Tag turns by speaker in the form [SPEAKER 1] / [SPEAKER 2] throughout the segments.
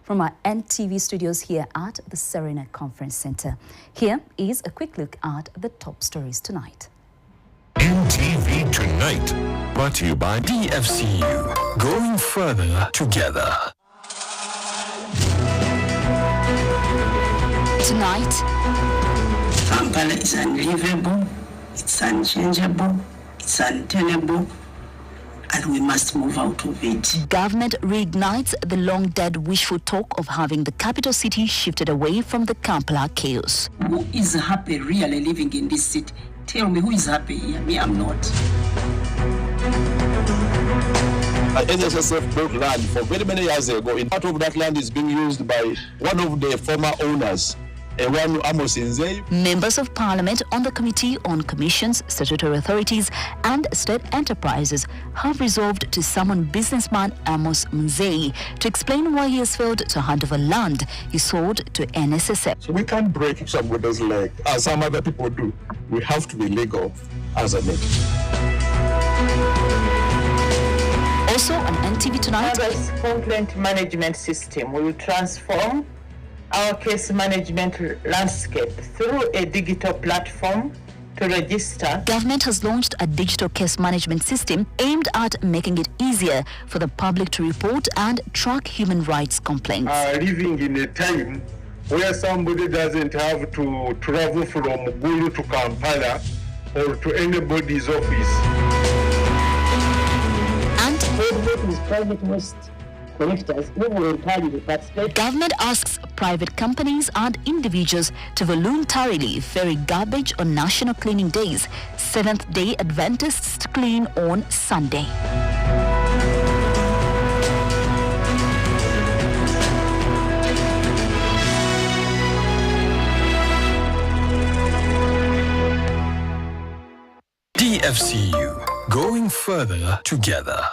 [SPEAKER 1] from our NTV studios here at the Serena Conference Center. Here is a quick look at the top stories tonight.
[SPEAKER 2] NTV Tonight, brought to you by DFCU, going further together.
[SPEAKER 1] Tonight,
[SPEAKER 3] Kampala is unlivable, it's unchangeable, it's untenable, and we must move out of it.
[SPEAKER 1] Government reignites the long-dead wishful talk of having the capital city shifted away from the Kampala chaos.
[SPEAKER 3] Who is happy really living in this city? Tell me, who is happy here? Me, I'm not.
[SPEAKER 4] NSSF bought land for very many years ago. In part of that land is being used by one of the former owners,
[SPEAKER 1] Members of Parliament on the Committee on Commissions, Statutory Authorities and State Enterprises have resolved to summon businessman Amos Mzee to explain why he has failed to hand over land he sold to NSSF.
[SPEAKER 4] So we can't break somebody's leg, as some other people do. We have to be legal as a nation.
[SPEAKER 1] Also on NTV Tonight,
[SPEAKER 5] This complaint management system will transform our case management landscape through a digital platform to register.
[SPEAKER 1] Government has launched a digital case management system aimed at making it easier for the public to report and track human rights complaints.
[SPEAKER 6] Living in a time where somebody doesn't have to travel from Gulu to Kampala or to anybody's office.
[SPEAKER 1] And
[SPEAKER 3] Private waste collectors who voluntarily participate.
[SPEAKER 1] Government asks private companies and individuals to voluntarily ferry garbage on National Cleaning Days. Seventh-day Adventists clean on Sunday.
[SPEAKER 2] DFCU, going further together.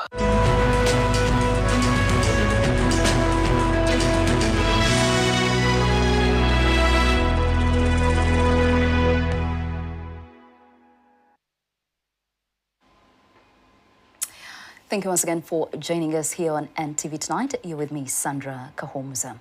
[SPEAKER 1] Thank you once again for joining us here on NTV Tonight. You're with me, Sandra Kahomza.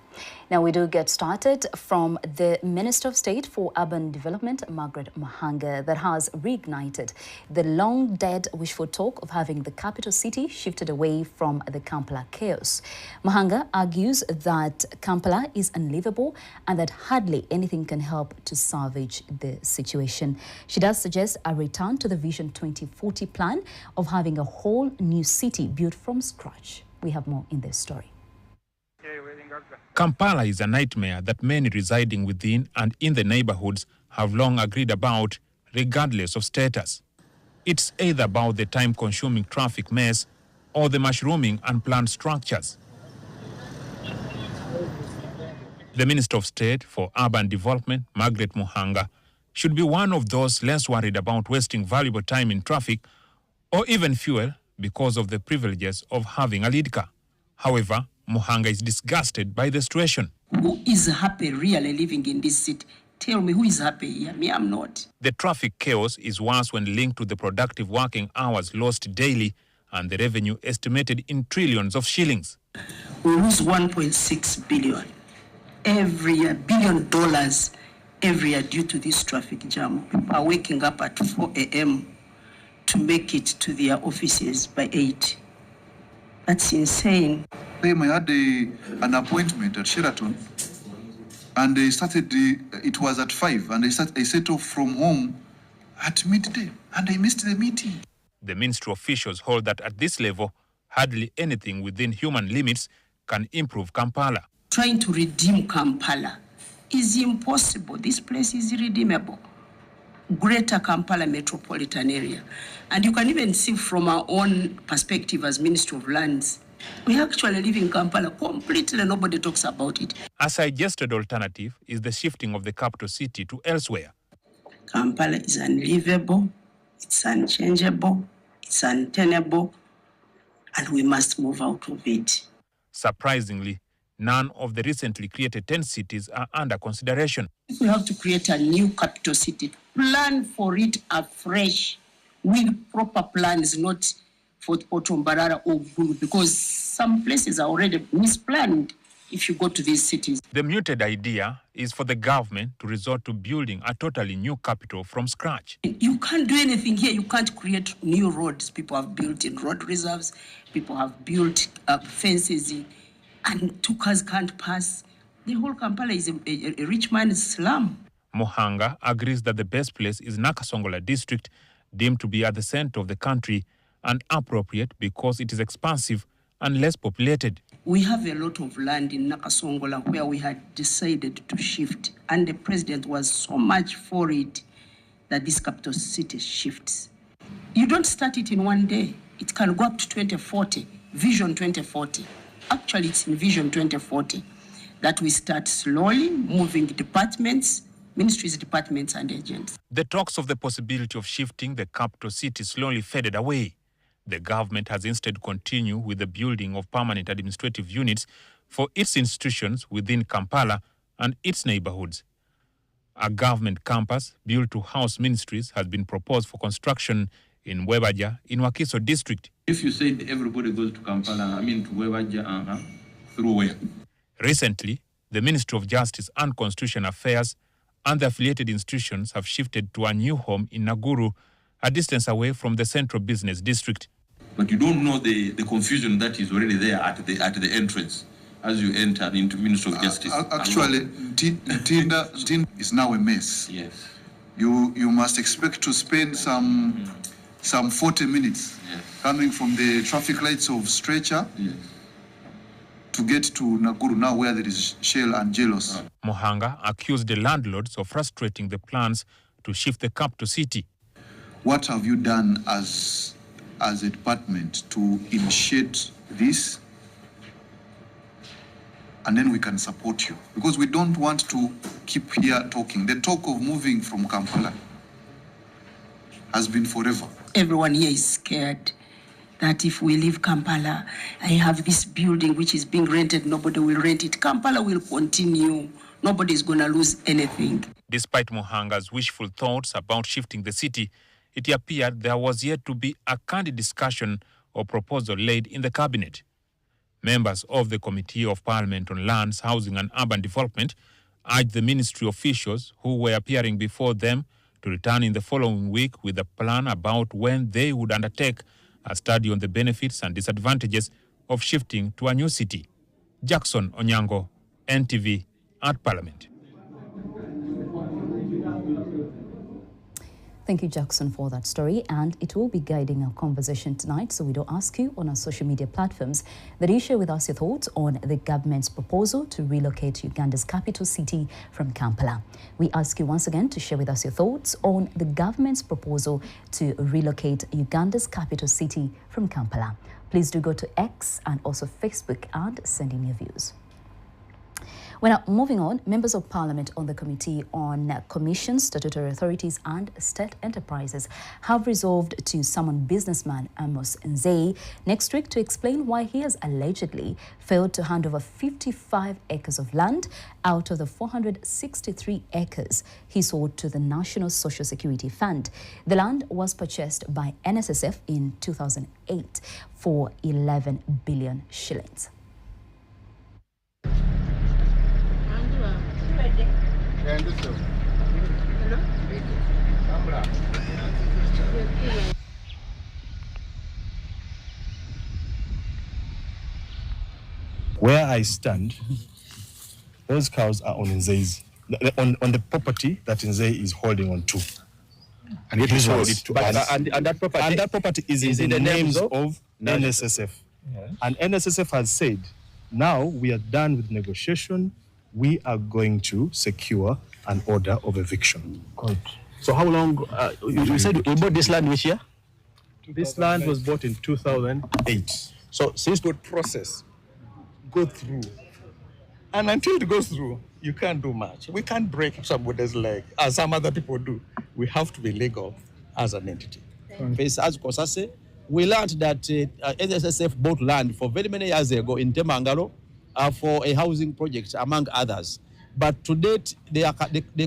[SPEAKER 1] Now we do get started from the Minister of State for Urban Development, Margaret Muhanga, that has reignited the long-dead wishful talk of having the capital city shifted away from the Kampala chaos. Muhanga argues that Kampala is unlivable and that hardly anything can help to salvage the situation. She does suggest a return to the Vision 2040 plan of having a whole new city built from scratch. We have more in this story.
[SPEAKER 7] Kampala is a nightmare that many residing within and in the neighborhoods have long agreed about, regardless of status. It's either about the time-consuming traffic mess or the mushrooming unplanned structures. The Minister of State for Urban Development, Margaret Muhanga, should be one of those less worried about wasting valuable time in traffic or even fuel because of the privileges of having a lead car. However, Muhanga is disgusted by the situation.
[SPEAKER 3] Who is happy really living in this city? Tell me, who is happy here? Me, I'm not.
[SPEAKER 7] The traffic chaos is worse when linked to the productive working hours lost daily and the revenue estimated in trillions of shillings.
[SPEAKER 3] We lose 1.6 billion every year, $1 billion every year due to this traffic jam. People are waking up at 4 a.m. to make it to their offices by 8. That's insane.
[SPEAKER 8] I had an appointment at Sheraton, and they started. It was at 5, and I set off from home at midday, and I missed the meeting.
[SPEAKER 7] The ministry officials hold that at this level, hardly anything within human limits can improve Kampala.
[SPEAKER 3] Trying to redeem Kampala is impossible. This place is irredeemable. Greater Kampala metropolitan area. And you can even see from our own perspective as Minister of Lands, we actually live in Kampala completely, nobody talks about it.
[SPEAKER 7] A suggested alternative is the shifting of the capital city to elsewhere.
[SPEAKER 3] Kampala is unlivable, it's unchangeable, it's untenable, and we must move out of it.
[SPEAKER 7] Surprisingly, none of the recently created 10 cities are under consideration.
[SPEAKER 3] If we have to create a new capital city, plan for it afresh with proper plans, not for Otombarara or Gulu, because some places are already misplanned. if you go to these cities.
[SPEAKER 7] The mooted idea is for the government to resort to building a totally new capital from scratch.
[SPEAKER 3] You can't do anything here. You can't create new roads. People have built in road reserves. People have built fences, and two cars can't pass. The whole Kampala is a rich man's slum.
[SPEAKER 7] Muhanga agrees that the best place is Nakasongola district, deemed to be at the center of the country and appropriate because it is expansive and less populated.
[SPEAKER 3] We have a lot of land in Nakasongola where we had decided to shift, and the president was so much for it that this capital city shifts. You don't start it in one day. It can go up to 2040, Vision 2040. Actually, it's in Vision 2040 that we start slowly moving departments, ministries, departments, and agents.
[SPEAKER 7] The talks of the possibility of shifting the capital city slowly faded away. The government has instead continued with the building of permanent administrative units for its institutions within Kampala and its neighborhoods. A government campus built to house ministries has been proposed for construction in Webaja in Wakiso district.
[SPEAKER 9] If you said everybody goes to Kampala, to Webaja, through where?
[SPEAKER 7] Recently, the Ministry of Justice and Constitutional Affairs and the affiliated institutions have shifted to a new home in Naguru, a distance away from the central business district.
[SPEAKER 9] But you don't know the confusion that is already there at the entrance as you enter into Ministry of Justice.
[SPEAKER 8] Actually, Tinda is now a mess.
[SPEAKER 9] Yes.
[SPEAKER 8] You must expect to spend some 40 minutes coming from the traffic lights of Stretcher to get to Naguru now where there is Shell and Jealous.
[SPEAKER 7] Muhanga accused the landlords of frustrating the plans to shift the capital city.
[SPEAKER 8] What have you done as a department to initiate this? And then we can support you. Because we don't want to keep here talking. The talk of moving from Kampala has been forever.
[SPEAKER 3] Everyone here is scared that if we leave Kampala, I have this building which is being rented, nobody will rent it. Kampala will continue. Nobody is going to lose anything.
[SPEAKER 7] Despite Muhanga's wishful thoughts about shifting the city, it appeared there was yet to be a candid discussion or proposal laid in the cabinet. Members of the Committee of Parliament on Lands, Housing and Urban Development urged the ministry officials who were appearing before them to return in the following week with a plan about when they would undertake a study on the benefits and disadvantages of shifting to a new city. Jackson Onyango, NTV at Parliament.
[SPEAKER 1] Thank you, Jackson, for that story, and it will be guiding our conversation tonight. So we do ask you on our social media platforms that you share with us your thoughts on the government's proposal to relocate Uganda's capital city from Kampala. We ask you once again to share with us your thoughts on the government's proposal to relocate Uganda's capital city from Kampala. Please do go to X and also Facebook and send in your views. Well, now, moving on, members of Parliament on the Committee on Commissions, Statutory Authorities and State Enterprises have resolved to summon businessman Amos Nzei next week to explain why he has allegedly failed to hand over 55 acres of land out of the 463 acres he sold to the National Social Security Fund. The land was purchased by NSSF in 2008 for 11 billion shillings.
[SPEAKER 10] Where I stand, those cows are on Nzei's, on the property that Nzei is holding on to. And it is sold to us. And that property is in the names of NSSF. Yes. And NSSF has said, now we are done with negotiation. We are going to secure an order of eviction.
[SPEAKER 11] Good. So how long, you said you bought this land which year?
[SPEAKER 10] This land was bought in 2008.
[SPEAKER 11] So since
[SPEAKER 10] good process, go through. And until it goes through, you can't do much. We can't break somebody's leg, as some other people do. We have to be legal as an entity.
[SPEAKER 11] As Kosase, we learned that NSSF bought land for very many years ago in Temangalo, for a housing project, among others. But to date, they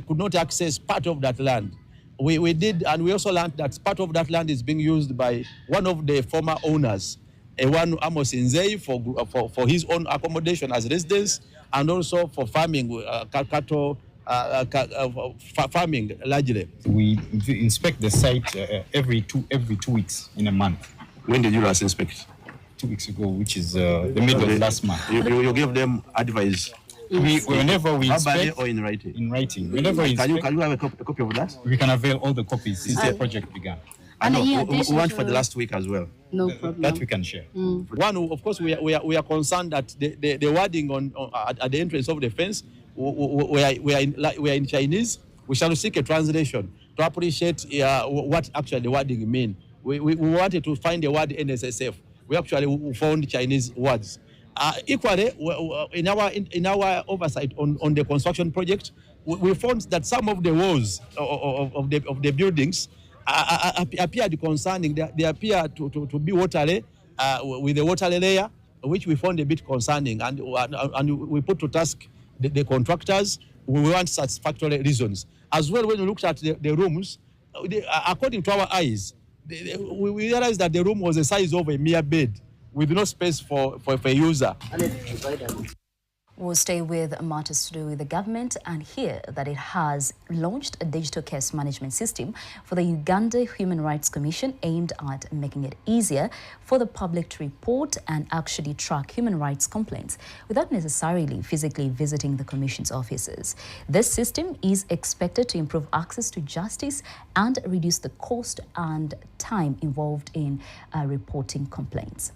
[SPEAKER 11] could not access part of that land. We did, and we also learned that part of that land is being used by one of the former owners, one Amos Nzei, for his own accommodation as residence, and also for farming, cattle farming largely.
[SPEAKER 12] We inspect the site every two weeks in a month.
[SPEAKER 10] When did you last inspect?
[SPEAKER 12] 2 weeks ago, which is the middle of last month.
[SPEAKER 10] You give them advice.
[SPEAKER 12] Whenever we inspect,
[SPEAKER 10] or in writing?
[SPEAKER 12] In writing. Whenever we inspect,
[SPEAKER 10] can you have a copy of that?
[SPEAKER 12] We can avail all the copies since the project began.
[SPEAKER 10] I know. We want for the last week as well.
[SPEAKER 13] No problem.
[SPEAKER 12] That we can share.
[SPEAKER 11] One, of course, we are concerned that the wording at the entrance of the fence, we are in Chinese. We shall seek a translation to appreciate what actually the wording mean. We wanted to find the word NSSF. We actually found Chinese words. Equally, in our oversight on the construction project, we found that some of the walls of the buildings appeared concerning. They appear to be watery with the watery layer, which we found a bit concerning, and we put to task the contractors. We want satisfactory reasons as well. When we looked at the rooms, according to our eyes, we realized that the room was the size of a mere bed with no space for a user.
[SPEAKER 1] We'll stay with matters to do with the government and hear that it has launched a digital case management system for the Uganda Human Rights Commission aimed at making it easier for the public to report and actually track human rights complaints without necessarily physically visiting the Commission's offices. This system is expected to improve access to justice and reduce the cost and time involved in reporting complaints.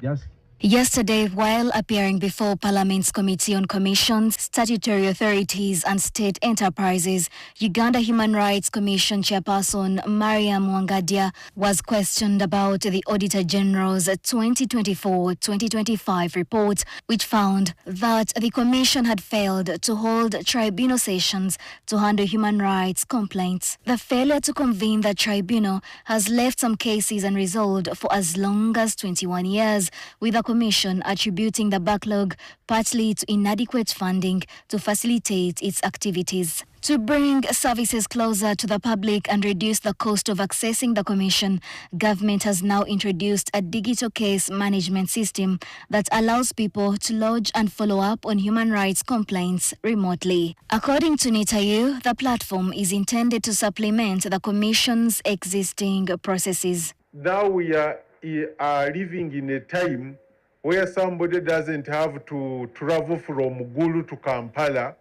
[SPEAKER 11] Yes.
[SPEAKER 14] Yesterday, while appearing before Parliament's Committee on Commissions, Statutory Authorities and State Enterprises, Uganda Human Rights Commission Chairperson Mariam Wangadia was questioned about the Auditor General's 2024-2025 report, which found that the Commission had failed to hold tribunal sessions to handle human rights complaints. The failure to convene the tribunal has left some cases unresolved for as long as 21 years, with the Commission attributing the backlog partly to inadequate funding to facilitate its activities. To bring services closer to the public and reduce the cost of accessing the Commission, government has now introduced a digital case management system that allows people to lodge and follow up on human rights complaints remotely. According to NTV, the platform is intended to supplement the Commission's existing processes.
[SPEAKER 6] Now we are living in a time where somebody doesn't have to travel from Gulu to Kampala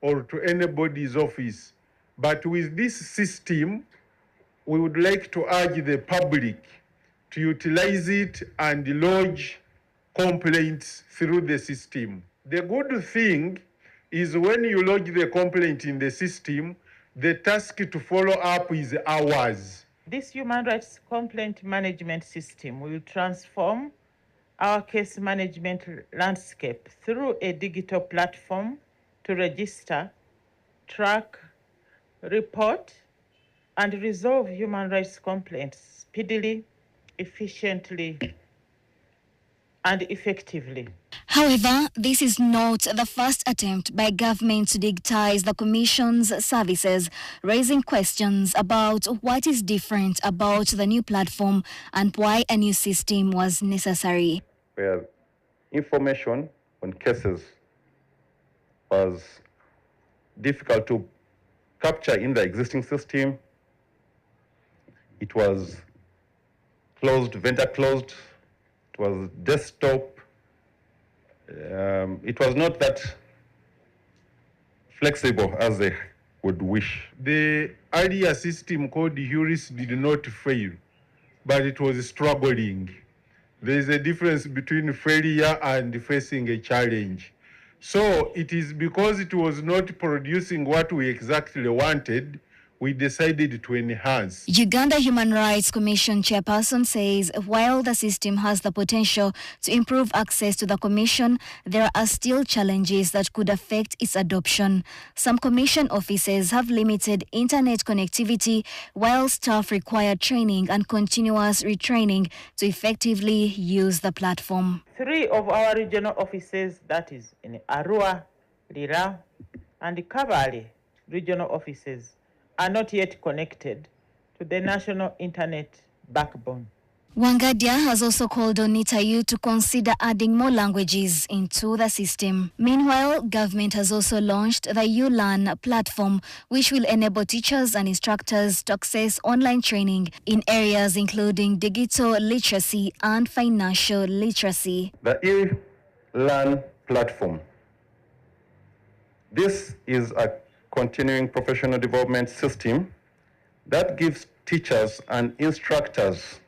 [SPEAKER 6] or to anybody's office. But with this system, we would like to urge the public to utilize it and lodge complaints through the system. The good thing is when you lodge the complaint in the system, the task to follow up is ours.
[SPEAKER 5] This human rights complaint management system will transform our case management landscape through a digital platform to register, track, report, and resolve human rights complaints speedily, efficiently, and effectively.
[SPEAKER 14] However, this is not the first attempt by government to digitize the Commission's services, raising questions about what is different about the new platform and why a new system was necessary.
[SPEAKER 15] Where information on cases was difficult to capture in the existing system. It was closed, vendor closed, it was desktop. It was not that flexible as they would wish.
[SPEAKER 6] The earlier system called Heuris did not fail, but it was struggling. There is a difference between failure and facing a challenge. So it is because it was not producing what we exactly wanted, we decided to enhance.
[SPEAKER 14] Uganda Human Rights Commission Chairperson says while the system has the potential to improve access to the Commission, there are still challenges that could affect its adoption. Some Commission offices have limited internet connectivity, while staff require training and continuous retraining to effectively use the platform.
[SPEAKER 5] 3 of our regional offices, that is in Arua, Lira, and Kabale regional offices, are not yet connected to the national internet backbone.
[SPEAKER 14] Wangadia has also called on NITAU to consider adding more languages into the system. Meanwhile, government has also launched the ULearn platform, which will enable teachers and instructors to access online training in areas including digital literacy and financial literacy.
[SPEAKER 15] The ULearn platform. This is a continuing professional development system that gives teachers and instructors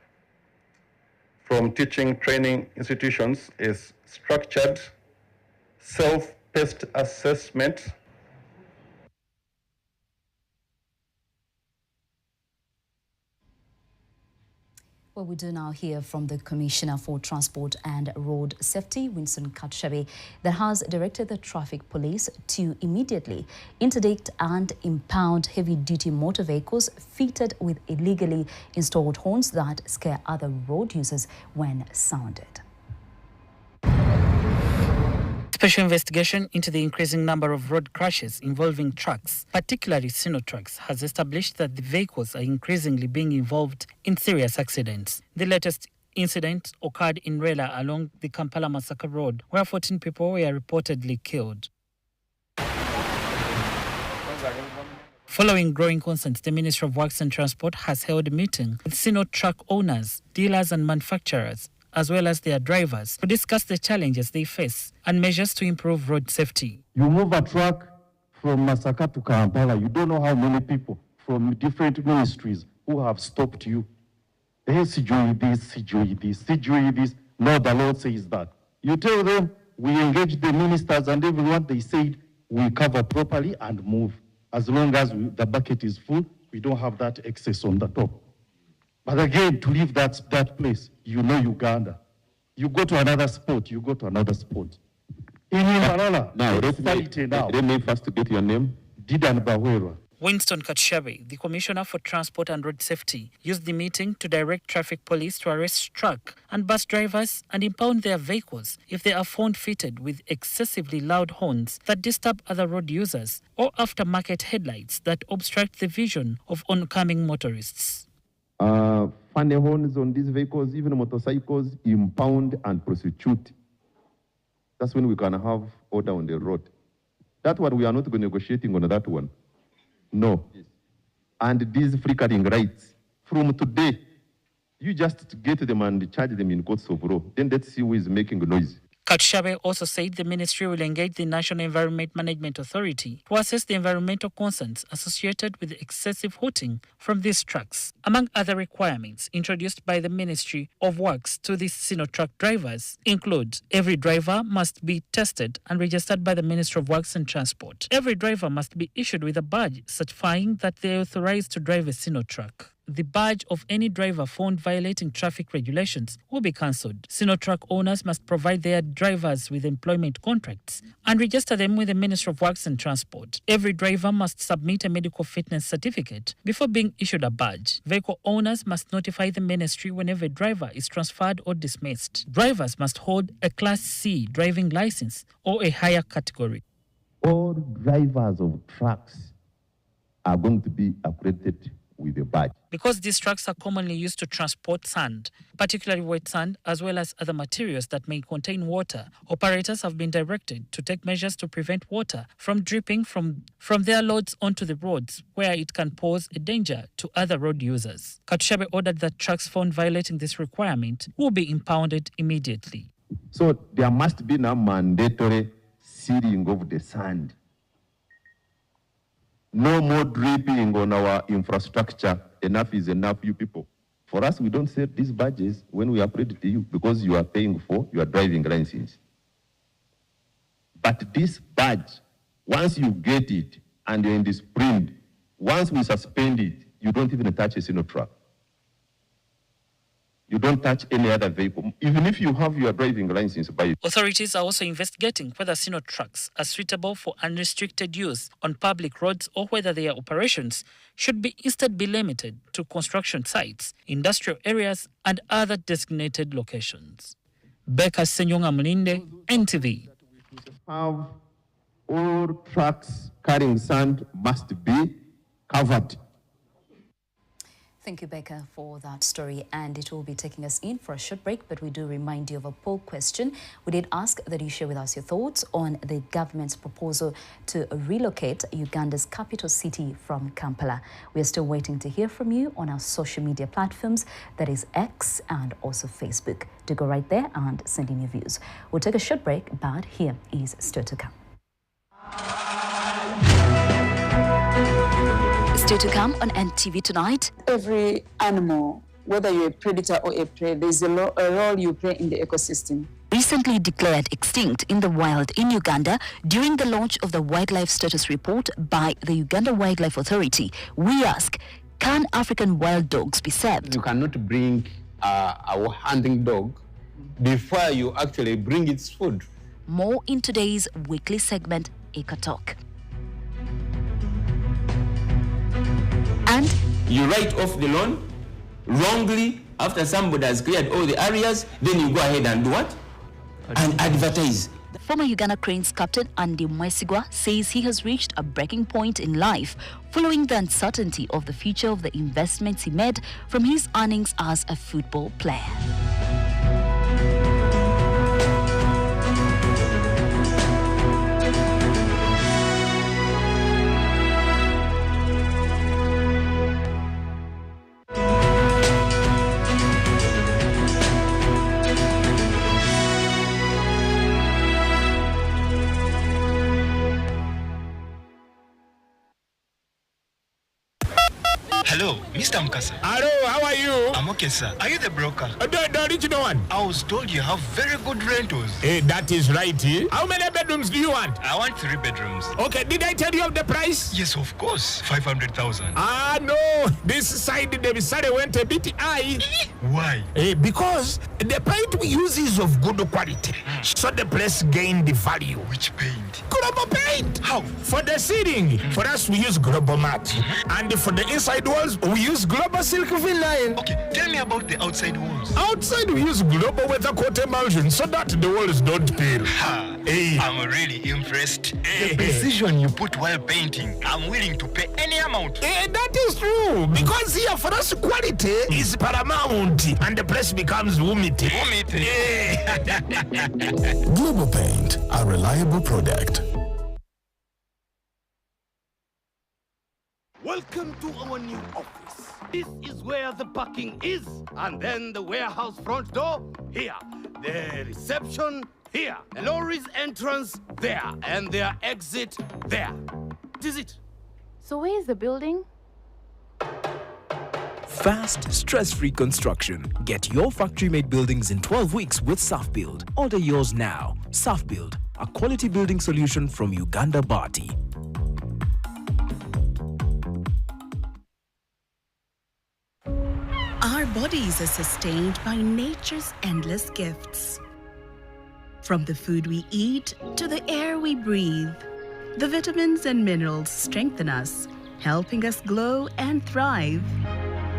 [SPEAKER 15] from teaching training institutions a structured, self-paced assessment
[SPEAKER 1] Well, we do now hear from the Commissioner for Transport and Road Safety, Winston Katshabe, that has directed the traffic police to immediately interdict and impound heavy-duty motor vehicles fitted with illegally installed horns that scare other road users when sounded.
[SPEAKER 13] Special investigation into the increasing number of road crashes involving trucks, particularly Sino trucks, has established that the vehicles are increasingly being involved in serious accidents. The latest incident occurred in Rela along the Kampala-Masaka Road, where 14 people were reportedly killed. Following growing concerns, the Ministry of Works and Transport has held a meeting with Sino truck owners, dealers and manufacturers, as well as their drivers, to discuss the challenges they face and measures to improve road safety.
[SPEAKER 16] You move a truck from Masaka to Kampala, you don't know how many people from different ministries who have stopped you. Hey, CJE this, CJE this, CJE this. No, the Lord says that. You tell them, we engage the ministers and everyone, they said, we cover properly and move. As long as the bucket is full, we don't have that excess on the top. But again, to leave that place, you know Uganda. You go to another spot, you go to another spot. In Imbalala,
[SPEAKER 17] now, let me first get your name.
[SPEAKER 16] Didan Bawerwa.
[SPEAKER 13] Winston Katshabe, the Commissioner for Transport and Road Safety, used the meeting to direct traffic police to arrest truck and bus drivers and impound their vehicles if they are found fitted with excessively loud horns that disturb other road users or aftermarket headlights that obstruct the vision of oncoming motorists.
[SPEAKER 17] Funny horns on these vehicles, even motorcycles, impound and prosecute. That's when we can have order on the road. That one, we are not negotiating on that one. No. Yes. And these flickering lights, from today, you just get them and charge them in courts of law. Then let's see who is making noise.
[SPEAKER 13] Katshabe also said the ministry will engage the National Environment Management Authority to assess the environmental concerns associated with excessive hooting from these trucks. Among other requirements introduced by the Ministry of Works to these Sino truck drivers include every driver must be tested and registered by the Ministry of Works and Transport. Every driver must be issued with a badge certifying that they are authorized to drive a Sino truck. The badge of any driver found violating traffic regulations will be cancelled. Sino truck owners must provide their drivers with employment contracts and register them with the Ministry of Works and Transport. Every driver must submit a medical fitness certificate before being issued a badge. Vehicle owners must notify the ministry whenever a driver is transferred or dismissed. Drivers must hold a Class C driving license or a higher category.
[SPEAKER 17] All drivers of trucks are going to be accredited with a badge.
[SPEAKER 13] Because these trucks are commonly used to transport sand, particularly wet sand, as well as other materials that may contain water, operators have been directed to take measures to prevent water from dripping from their loads onto the roads, where it can pose a danger to other road users. Katshabe ordered that trucks found violating this requirement will be impounded immediately.
[SPEAKER 17] So there must be now mandatory sealing of the sand. No more dripping on our infrastructure. Enough is enough, you people. For us, we don't set these badges when we accredit you because you are paying for your driving license. But this badge, once you get it and you're in the sprint, once we suspend it, you don't even touch a Sino truck. You don't touch any other vehicle, even if you have your driving license by it.
[SPEAKER 13] Authorities are also investigating whether Sino trucks are suitable for unrestricted use on public roads or whether their operations should instead be limited to construction sites, industrial areas, and other designated locations. Becca Senyonga Mulinde, NTV.
[SPEAKER 17] Have all trucks carrying sand must be covered.
[SPEAKER 1] Thank you, Becca, for that story. And it will be taking us in for a short break, but we do remind you of a poll question. We did ask that you share with us your thoughts on the government's proposal to relocate Uganda's capital city from Kampala. We are still waiting to hear from you on our social media platforms, that is X and also Facebook. Do go right there and send in your views. We'll take a short break, but here is still to come. Still to come on NTV Tonight.
[SPEAKER 18] Every animal, whether you're a predator or a prey, there's a role you play in the ecosystem.
[SPEAKER 1] Recently declared extinct in the wild in Uganda during the launch of the Wildlife Status Report by the Uganda Wildlife Authority, we ask, can African wild dogs be saved?
[SPEAKER 19] You cannot bring a hunting dog before you actually bring its food.
[SPEAKER 1] More in today's weekly segment, Eco Talk.
[SPEAKER 20] And you write off the loan wrongly after somebody has cleared all the areas, then you go ahead and do what? And advertise.
[SPEAKER 1] Former Uganda Cranes captain Andy Mwesigwa says he has reached a breaking point in life following the uncertainty of the future of the investments he made from his earnings as a football player.
[SPEAKER 21] Hello, Mr. Mukasa.
[SPEAKER 22] Hello, how are you?
[SPEAKER 21] I'm okay, sir. Are you the broker?
[SPEAKER 22] The original one.
[SPEAKER 21] I was told you have very good rentals.
[SPEAKER 22] That is right. How many bedrooms do you want?
[SPEAKER 21] I want 3 bedrooms.
[SPEAKER 22] Okay, did I tell you of the price?
[SPEAKER 21] Yes, of course. 500,000.
[SPEAKER 22] No. This side, the salary went a bit high.
[SPEAKER 21] Why?
[SPEAKER 22] Because the paint we use is of good quality. So the place gained the value.
[SPEAKER 21] Which paint?
[SPEAKER 22] Global paint.
[SPEAKER 21] How?
[SPEAKER 22] For the ceiling, for us we use Global Mat. And for the inside walls, we use Global Silk Vinyl.
[SPEAKER 21] Okay, tell me about the outside walls.
[SPEAKER 22] Outside we use Global Weather Coat Emulsion so that the walls don't peel.
[SPEAKER 21] I'm really impressed. The precision you put while painting, I'm willing to pay any amount.
[SPEAKER 22] That is true, because here for us quality is paramount and the place becomes humidity.
[SPEAKER 2] Global Paint, a reliable product.
[SPEAKER 23] Welcome to our new office. This is where the parking is, and then the warehouse front door, here. The reception, here. The lorry's entrance, there. And their exit, there. This is it.
[SPEAKER 24] So where is the building?
[SPEAKER 25] Fast, stress-free construction. Get your factory-made buildings in 12 weeks with SafBuild. Order yours now. SafBuild, a quality building solution from Uganda Bati.
[SPEAKER 26] Our bodies are sustained by nature's endless gifts. From the food we eat to the air we breathe, the vitamins and minerals strengthen us, helping us glow and thrive.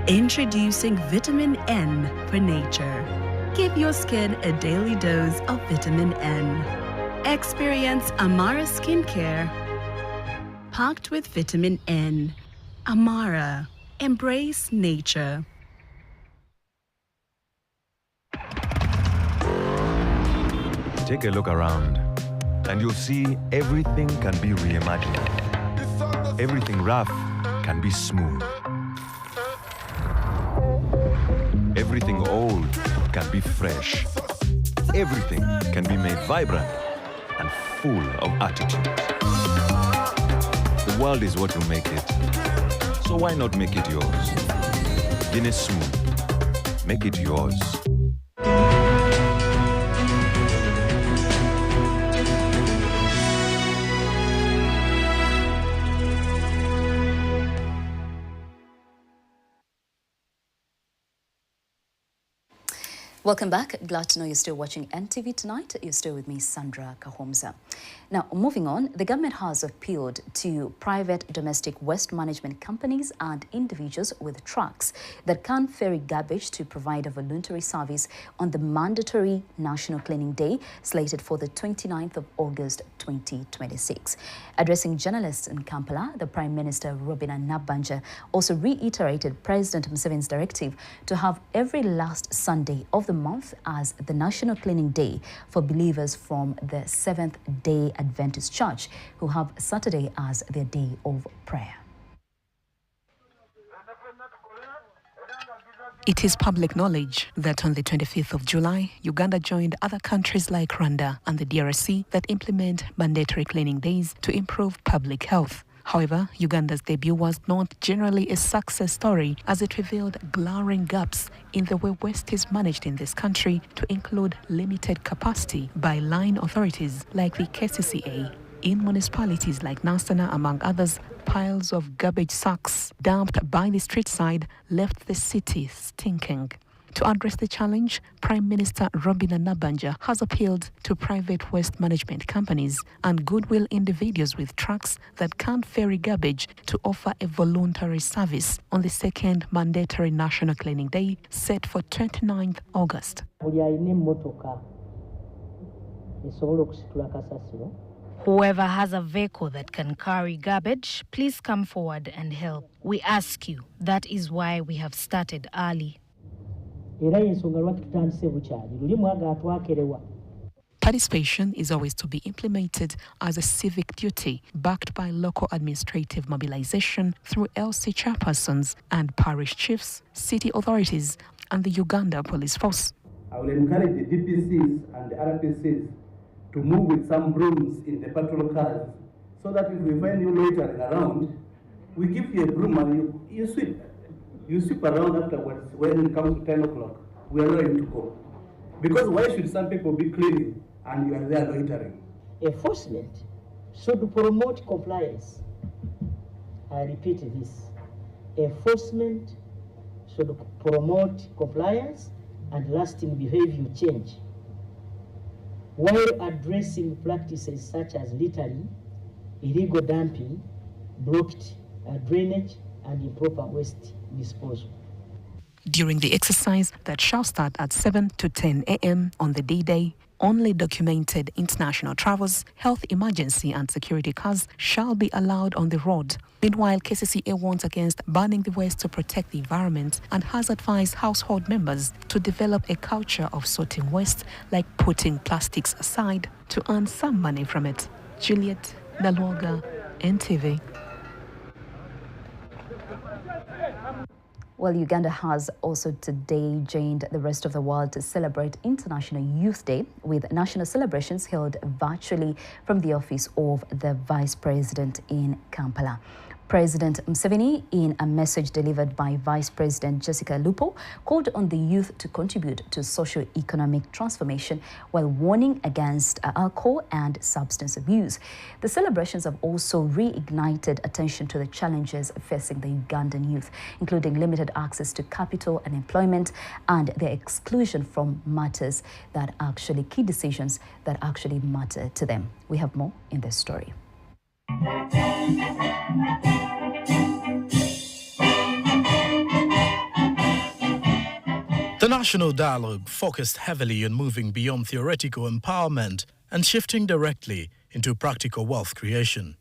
[SPEAKER 26] Introducing Vitamin N for nature. Give your skin a daily dose of Vitamin N. Experience Amara Skincare. Packed with Vitamin N. Amara. Embrace nature.
[SPEAKER 27] Take a look around, and you'll see everything can be reimagined. Everything rough can be smooth. Everything old can be fresh. Everything can be made vibrant and full of attitude. The world is what you make it. So why not make it yours? Guinness Smooth. Make it yours.
[SPEAKER 1] Welcome back. Glad to know you're still watching NTV Tonight. You're still with me, Sandra Kahomza. Now, moving on, the government has appealed to private domestic waste management companies and individuals with trucks that can ferry garbage to provide a voluntary service on the mandatory National Cleaning Day slated for the 29th of August 2026. Addressing journalists in Kampala, the Prime Minister Robina Nabbanja also reiterated President Museveni's directive to have every last Sunday of the month as the National Cleaning Day for believers from the Seventh-day Adventist Church who have Saturday as their day of prayer.
[SPEAKER 3] It is public knowledge that on the 25th of July, Uganda joined other countries like Rwanda and the DRC that implement mandatory cleaning days to improve public health. However, Uganda's debut was not generally a success story as it revealed glaring gaps in the way waste is managed in this country to include limited capacity by line authorities like the KCCA. In municipalities like Nasana, among others, piles of garbage sacks dumped by the street side left the city stinking. To address the challenge, Prime Minister Robina Nabbanja has appealed to private waste management companies and goodwill individuals with trucks that can't ferry garbage to offer a voluntary service on the second mandatory National Cleaning Day set for 29th August.
[SPEAKER 4] Whoever has a vehicle that can carry garbage, please come forward and help. We ask you. That is why we have started early.
[SPEAKER 3] Participation is always to be implemented as a civic duty backed by local administrative mobilization through LC chairpersons and parish chiefs, city authorities, and the Uganda Police Force.
[SPEAKER 7] I will encourage the DPCs and the RPCs to move with some brooms in the patrol cars so that if we find you loitering around, we give you a broom and you sweep. You sweep around afterwards. When it comes to 10 o'clock, we allow you to go. Because why should some people be cleaning and you are there loitering?
[SPEAKER 8] Enforcement should promote compliance. I repeat this. Enforcement should promote compliance and lasting behavior change, while addressing practices such as littering, illegal dumping, blocked drainage, and improper waste disposal.
[SPEAKER 3] During the exercise that shall start at 7 to 10 a.m. on the D-Day, only documented international travelers, health emergency and security cars shall be allowed on the road. Meanwhile, KCCA warns against burning the waste to protect the environment and has advised household members to develop a culture of sorting waste, like putting plastics aside to earn some money from it. Juliet Nalwoga, NTV.
[SPEAKER 1] Well, Uganda has also today joined the rest of the world to celebrate International Youth Day with national celebrations held virtually from the office of the Vice President in Kampala. President Museveni, in a message delivered by Vice President Jessica Lupo, called on the youth to contribute to socio-economic transformation while warning against alcohol and substance abuse. The celebrations have also reignited attention to the challenges facing the Ugandan youth, including limited access to capital and employment and their exclusion from matters that actually key decisions that actually matter to them. We have more in this story.
[SPEAKER 9] The national dialogue focused heavily on moving beyond theoretical empowerment and shifting directly into practical wealth creation.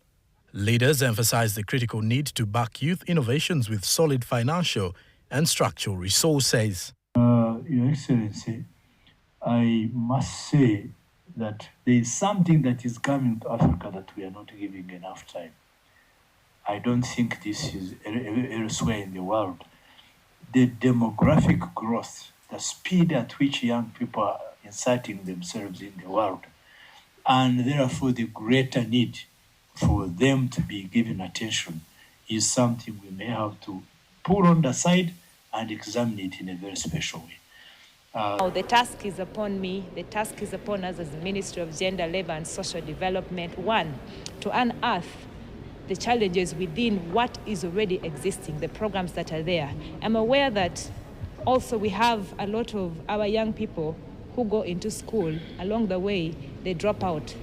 [SPEAKER 9] Leaders emphasized the critical need to back youth innovations with solid financial and structural resources.
[SPEAKER 10] Your Excellency, I must say that there is something that is coming to Africa that we are not giving enough time. I don't think this is elsewhere in the world. The demographic growth, the speed at which young people are inserting themselves in the world, and therefore the greater need for them to be given attention is something we may have to put on the side and examine it in a very special way.
[SPEAKER 12] The task is upon me, the task is upon us as the Ministry of Gender, Labour and Social Development, one, to unearth the challenges within what is already existing, the programs that are there. I'm aware that Also, we have a lot of our young people who go into school. Along the way, they drop out.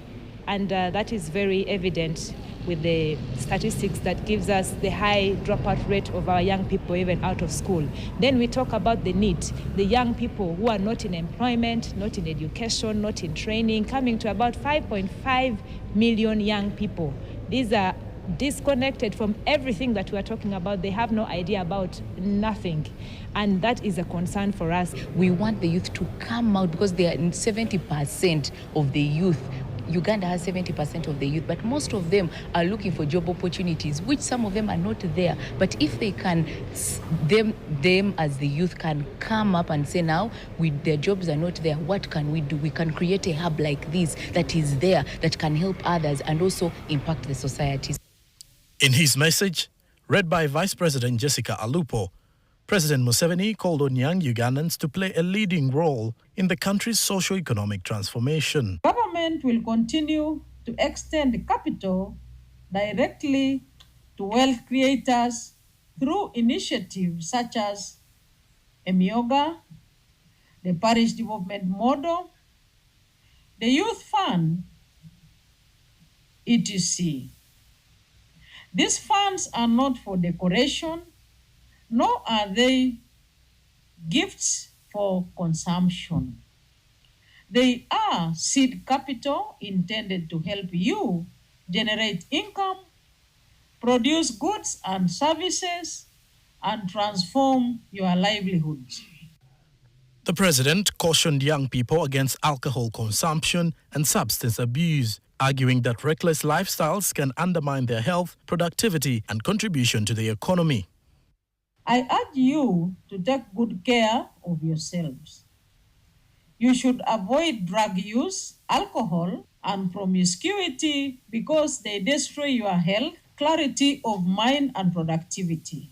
[SPEAKER 12] And that is very evident with the statistics that gives us the high dropout rate of our young people even out of school. Then we talk about the need, the young people who are not in employment, not in education, not in training, coming to about 5.5 million young people. These are disconnected from everything that we are talking about. They have no idea about nothing. And that is a concern for us.
[SPEAKER 5] We want the youth to come out because they are in 70% of the youth. Uganda has 70% of the youth, but most of them are looking for job opportunities, which some of them are not there. But if they can, them as the youth can come up and say, now, their jobs are not there, what can we do? We can create a hub like this that is there, that can help others and also impact the societies.
[SPEAKER 9] In his message, read by Vice President Jessica Alupo, President Museveni called on young Ugandans to play a leading role in the country's socio-economic transformation.
[SPEAKER 6] Government will continue to extend capital directly to wealth creators through initiatives such as Emioga, the Parish Development Model, the Youth Fund, etc. These funds are not for decoration, nor are they gifts for consumption. They are seed capital intended to help you generate income, produce goods and services, and transform your livelihoods.
[SPEAKER 9] The president cautioned young people against alcohol consumption and substance abuse, arguing that reckless lifestyles can undermine their health, productivity, and contribution to the economy.
[SPEAKER 6] I urge you to take good care of yourselves. You should avoid drug use, alcohol, and promiscuity because they destroy your health, clarity of mind, and productivity.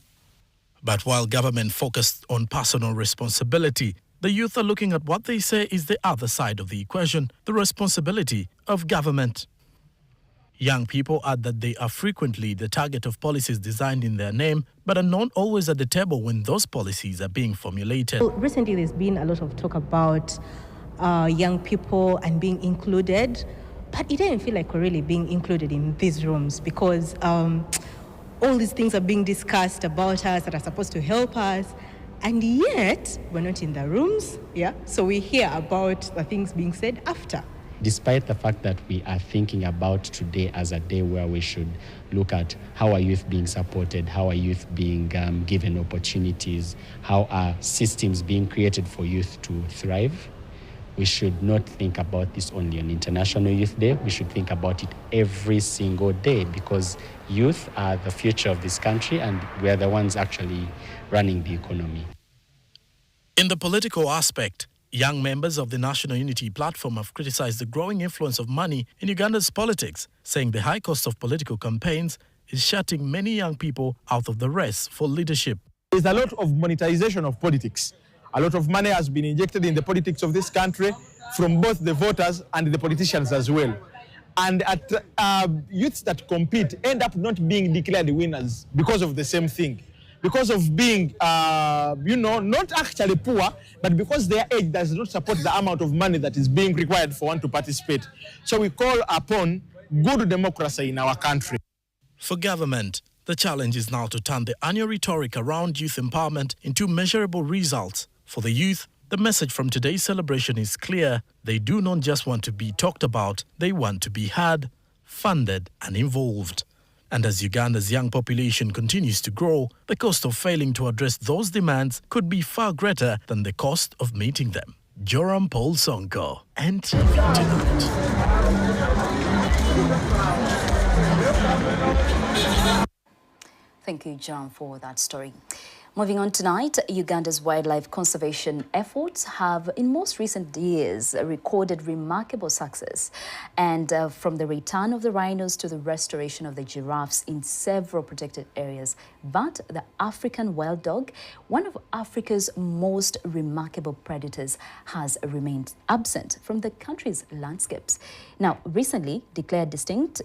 [SPEAKER 9] But while government focused on personal responsibility, the youth are looking at what they say is the other side of the equation, the responsibility of government. Young people add that they are frequently the target of policies designed in their name, but are not always at the table when those policies are being formulated.
[SPEAKER 11] Well, recently, there's been a lot of talk about young people and being included, but it didn't feel like we're really being included in these rooms because all these things are being discussed about us that are supposed to help us, and yet we're not in the rooms, yeah? So we hear about the things being said after.
[SPEAKER 13] Despite the fact that we are thinking about today as a day where we should look at how are youth being supported, how are youth being given opportunities, how are systems being created for youth to thrive, we should not think about this only on International Youth Day. We should think about it every single day because youth are the future of this country and we are the ones actually running the economy.
[SPEAKER 9] In the political aspect, young members of the National Unity Platform have criticized the growing influence of money in Uganda's politics, saying the high cost of political campaigns is shutting many young people out of the race for leadership.
[SPEAKER 14] There's a lot of monetization of politics. A lot of money has been injected in the politics of this country from both the voters and the politicians as well. And youths that compete end up not being declared winners because of the same thing. Because of being, not actually poor, but because their age does not support the amount of money that is being required for one to participate. So we call upon good democracy in our country.
[SPEAKER 9] For government, the challenge is now to turn the annual rhetoric around youth empowerment into measurable results. For the youth, the message from today's celebration is clear. They do not just want to be talked about, they want to be heard, funded, and involved. And as Uganda's young population continues to grow, the cost of failing to address those demands could be far greater than the cost of meeting them. Joram Paul Sonko, NTV Tonight.
[SPEAKER 1] Thank you, John, for that story. Moving on tonight, Uganda's wildlife conservation efforts have, in most recent years, recorded remarkable success. And from the return of the rhinos to the restoration of the giraffes in several protected areas. But the African wild dog, one of Africa's most remarkable predators, has remained absent from the country's landscapes. Now, recently declared extinct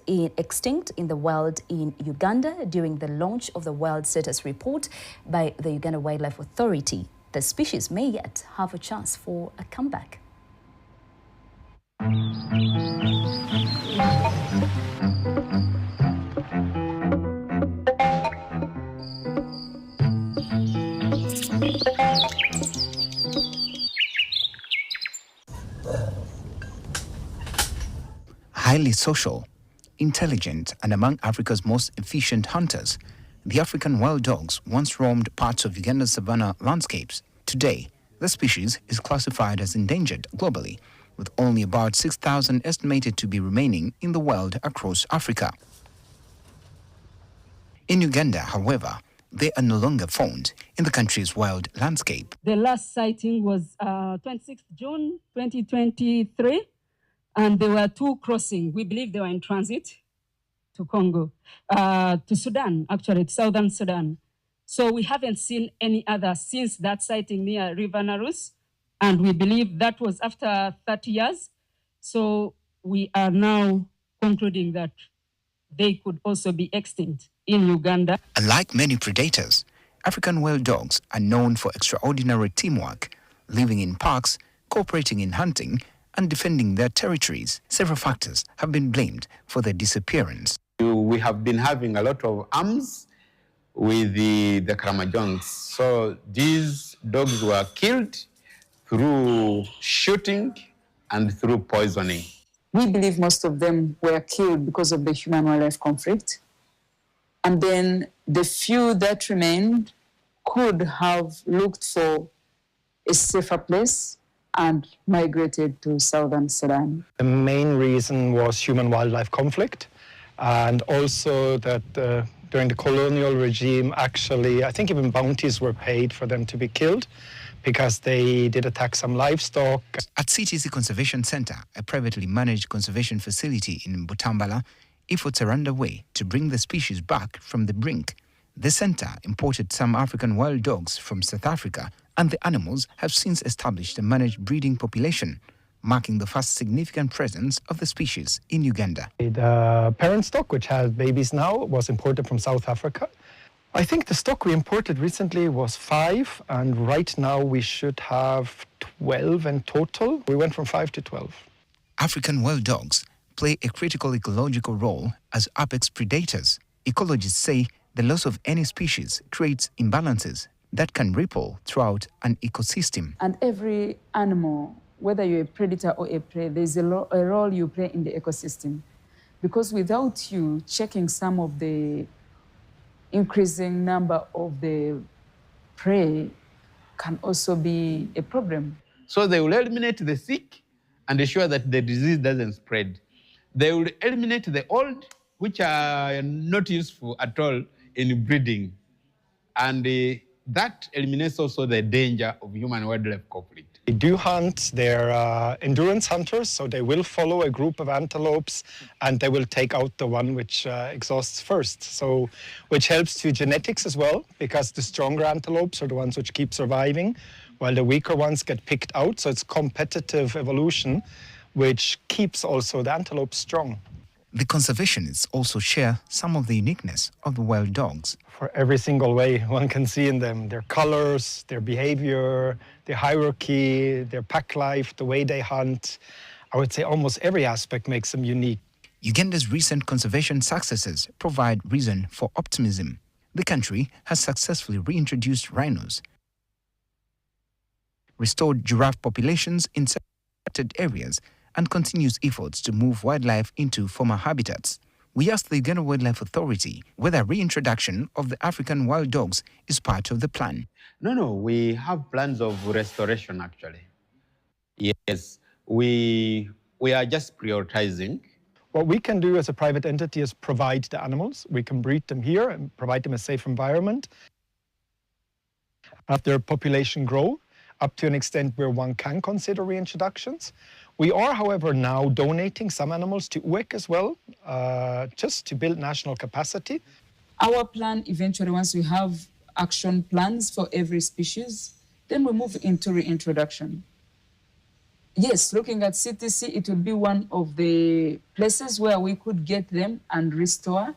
[SPEAKER 1] in the wild in Uganda during the launch of the Wild Status Report by the Uganda Wildlife Authority, the species may yet have a chance for a comeback.
[SPEAKER 15] Highly social, intelligent, and among Africa's most efficient hunters, the African wild dogs once roamed parts of Uganda's savanna landscapes. Today, the species is classified as endangered globally, with only about 6,000 estimated to be remaining in the wild across Africa. In Uganda, however, they are no longer found in the country's wild landscape.
[SPEAKER 16] The last sighting was 26th June 2023, and there were two crossing. We believe they were in transit to Congo, to Sudan, actually, to southern Sudan. So we haven't seen any other since that sighting near River Narus, and we believe that was after 30 years. So we are now concluding that they could also be extinct in Uganda.
[SPEAKER 15] Unlike many predators, African wild dogs are known for extraordinary teamwork, living in packs, cooperating in hunting, and defending their territories. Several factors have been blamed for their disappearance.
[SPEAKER 17] We have been having a lot of arms with the Karamajongs. So these dogs were killed through shooting and through poisoning.
[SPEAKER 18] We believe most of them were killed because of the human-wildlife conflict. And then the few that remained could have looked for a safer place and migrated to southern Sudan.
[SPEAKER 19] The main reason was human-wildlife conflict, and also that during the colonial regime, actually, I think even bounties were paid for them to be killed because they did attack some livestock.
[SPEAKER 15] At CTC Conservation Center, a privately managed conservation facility in Butambala, efforts are underway to bring the species back from the brink. The center imported some African wild dogs from South Africa, and the animals have since established a managed breeding population, marking the first significant presence of the species in Uganda.
[SPEAKER 19] The parent stock, which has babies now, was imported from South Africa. I think the stock we imported recently was 5, and right now we should have 12 in total. We went from 5 to 12.
[SPEAKER 15] African wild dogs play a critical ecological role as apex predators. Ecologists say the loss of any species creates imbalances that can ripple throughout an ecosystem.
[SPEAKER 18] And every animal, whether you're a predator or a prey, there's a role you play in the ecosystem. Because without you checking some of the increasing number of the prey can also be a problem.
[SPEAKER 17] So they will eliminate the sick and ensure that the disease doesn't spread. They will eliminate the old, which are not useful at all in breeding. And that eliminates also the danger of human-wildlife conflict.
[SPEAKER 19] They do hunt, they're endurance hunters, so they will follow a group of antelopes and they will take out the one which exhausts first. So, which helps to genetics as well, because the stronger antelopes are the ones which keep surviving, while the weaker ones get picked out. So it's competitive evolution, which keeps also the antelope strong.
[SPEAKER 15] The conservationists also share some of the uniqueness of the wild dogs.
[SPEAKER 19] For every single way one can see in them, their colors, their behavior, their hierarchy, their pack life, the way they hunt, I would say almost every aspect makes them unique.
[SPEAKER 15] Uganda's recent conservation successes provide reason for optimism. The country has successfully reintroduced rhinos, restored giraffe populations in selected areas, and continues efforts to move wildlife into former habitats. We asked the Uganda Wildlife Authority whether reintroduction of the African wild dogs is part of the plan.
[SPEAKER 17] No, we have plans of restoration, actually. Yes, we are just prioritizing.
[SPEAKER 19] What we can do as a private entity is provide the animals. We can breed them here and provide them a safe environment. Have their population grow up to an extent where one can consider reintroductions. We are, however, now donating some animals to UEC as well, just to build national capacity.
[SPEAKER 18] Our plan, eventually, once we have action plans for every species, then we move into reintroduction. Yes, looking at CTC, it will be one of the places where we could get them and restore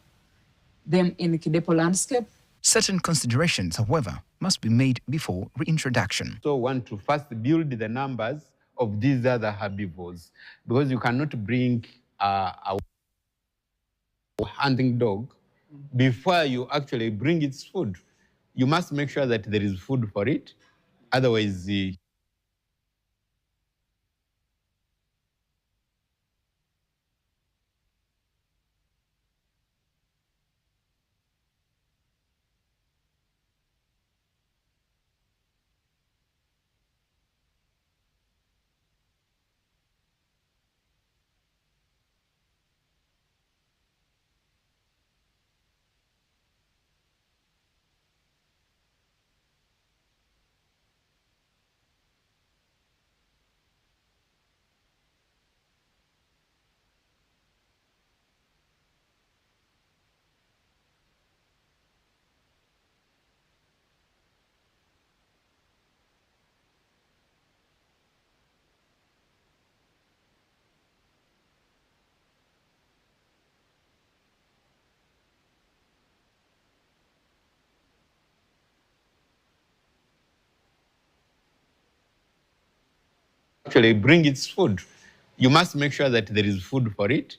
[SPEAKER 18] them in the Kidepo landscape.
[SPEAKER 15] Certain considerations, however, must be made before reintroduction.
[SPEAKER 17] So want to first build the numbers of these other herbivores, because you cannot bring a hunting dog before you actually bring its food. You must make sure that there is food for it. Otherwise, actually bring its food. You must make sure that there is food for it.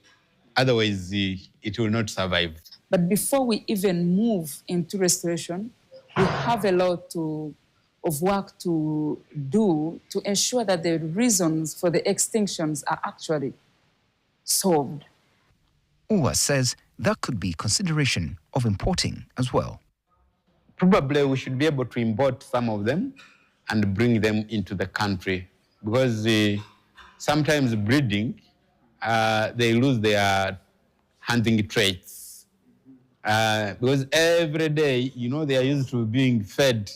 [SPEAKER 17] Otherwise, it will not survive.
[SPEAKER 18] But before we even move into restoration, we have a lot of work to do to ensure that the reasons for the extinctions are actually solved.
[SPEAKER 15] Uwa says there could be consideration of importing as well.
[SPEAKER 17] Probably we should be able to import some of them and bring them into the country, because sometimes breeding, they lose their hunting traits. Because every day, they are used to being fed.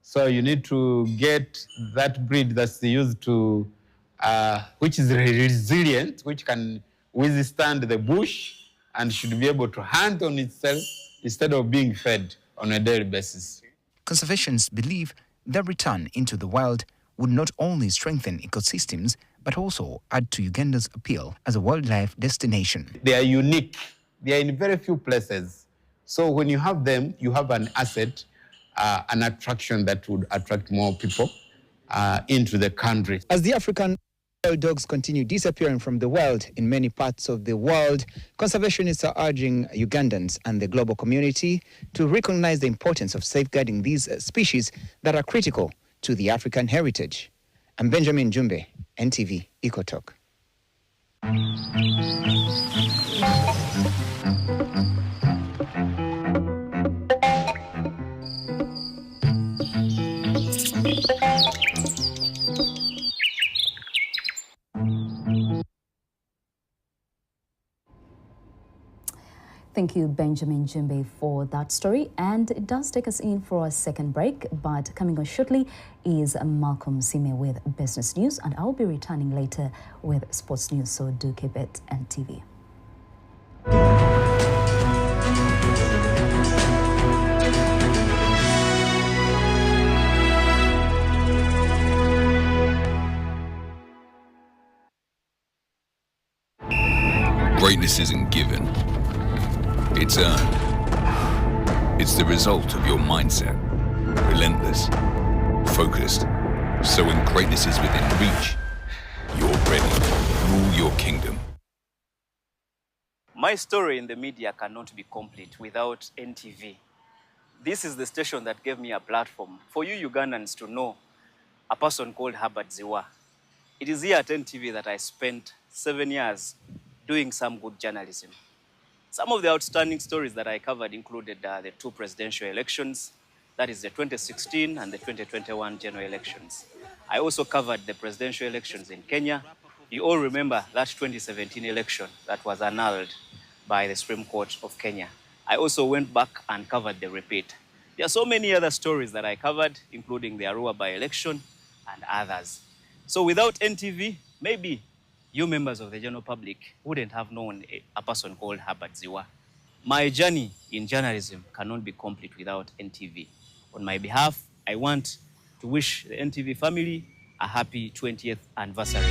[SPEAKER 17] So you need to get that breed that's used to, which is resilient, which can withstand the bush and should be able to hunt on itself instead of being fed on a daily basis.
[SPEAKER 15] Conservationists believe their return into the wild would not only strengthen ecosystems, but also add to Uganda's appeal as a wildlife destination.
[SPEAKER 17] They are unique. They are in very few places. So when you have them, you have an asset, an attraction that would attract more people into the country.
[SPEAKER 15] As the African wild dogs continue disappearing from the wild in many parts of the world, conservationists are urging Ugandans and the global community to recognize the importance of safeguarding these species that are critical to the African heritage. I'm Benjamin Jumbe, NTV EcoTalk.
[SPEAKER 1] Thank you, Benjamin Jumbe, for that story. And it does take us in for a second break, but coming on shortly is Malcolm Sime with business news, and I'll be returning later with sports news, so do keep it NTV.
[SPEAKER 2] Greatness isn't given. It's earned. It's the result of your mindset. Relentless, focused. So when greatness is within reach, you're ready. Rule your kingdom.
[SPEAKER 20] My story in the media cannot be complete without NTV. This is the station that gave me a platform for you Ugandans to know a person called Herbert Ziwa. It is here at NTV that I spent 7 years doing some good journalism. Some of the outstanding stories that I covered included the two presidential elections, that is the 2016 and the 2021 general elections. I also covered the presidential elections in Kenya. You all remember that 2017 election that was annulled by the Supreme Court of Kenya. I also went back and covered the repeat. There are so many other stories that I covered, including the Arua by-election and others. So without NTV, maybe you members of the general public wouldn't have known a person called Herbert Ziwa. My journey in journalism cannot be complete without NTV. On my behalf, I want to wish the NTV family a happy 20th anniversary.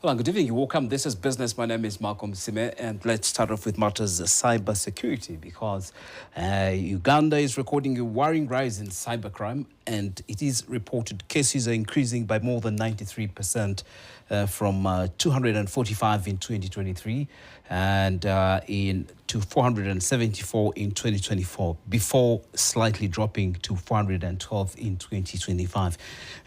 [SPEAKER 21] Well, good evening. Welcome. This is Business. My name is Malcolm Sime, and let's start off with matters of cyber security because Uganda is recording a worrying rise in cybercrime, and it is reported cases are increasing by more than 93% from 245 in 2023 and to 474 in 2024, before slightly dropping to 412 in 2025.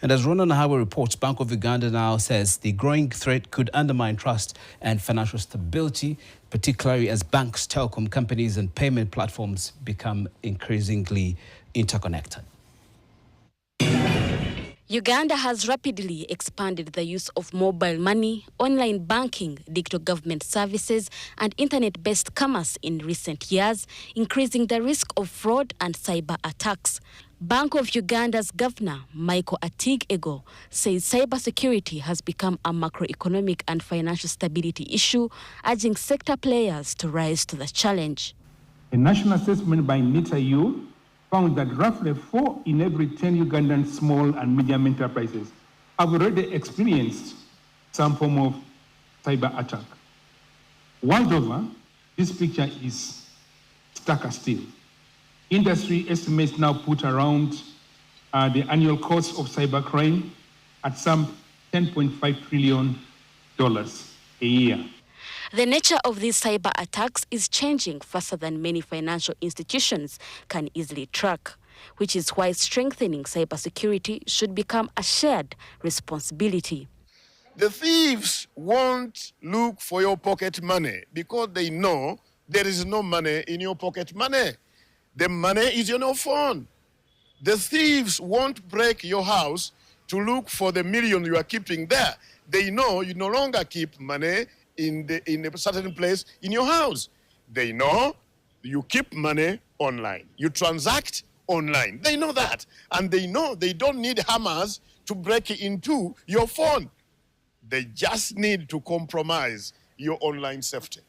[SPEAKER 21] And as Ronan Nahawe reports, Bank of Uganda now says the growing threat could undermine trust and financial stability, particularly as banks, telecom companies and payment platforms become increasingly interconnected.
[SPEAKER 22] Uganda has rapidly expanded the use of mobile money, online banking, digital government services, and internet-based commerce in recent years, increasing the risk of fraud and cyber attacks. Bank of Uganda's governor, Michael Atig-Ego, says cybersecurity has become a macroeconomic and financial stability issue, urging sector players to rise to the challenge.
[SPEAKER 23] A national assessment by NTV found that roughly 4 in every 10 Ugandan small and medium enterprises have already experienced some form of cyber attack. World over, this picture is starker still. Industry estimates now put around the annual cost of cybercrime at some $10.5 trillion a year.
[SPEAKER 22] The nature of these cyber attacks is changing faster than many financial institutions can easily track, which is why strengthening cybersecurity should become a shared responsibility.
[SPEAKER 24] The thieves won't look for your pocket money because they know there is no money in your pocket money. The money is on your phone. The thieves won't break your house to look for the million you are keeping there. They know you no longer keep money in a certain place in your house. They know you keep money online. You transact online. They know that. And they know they don't need hammers to break into your phone. They just need to compromise your online safety.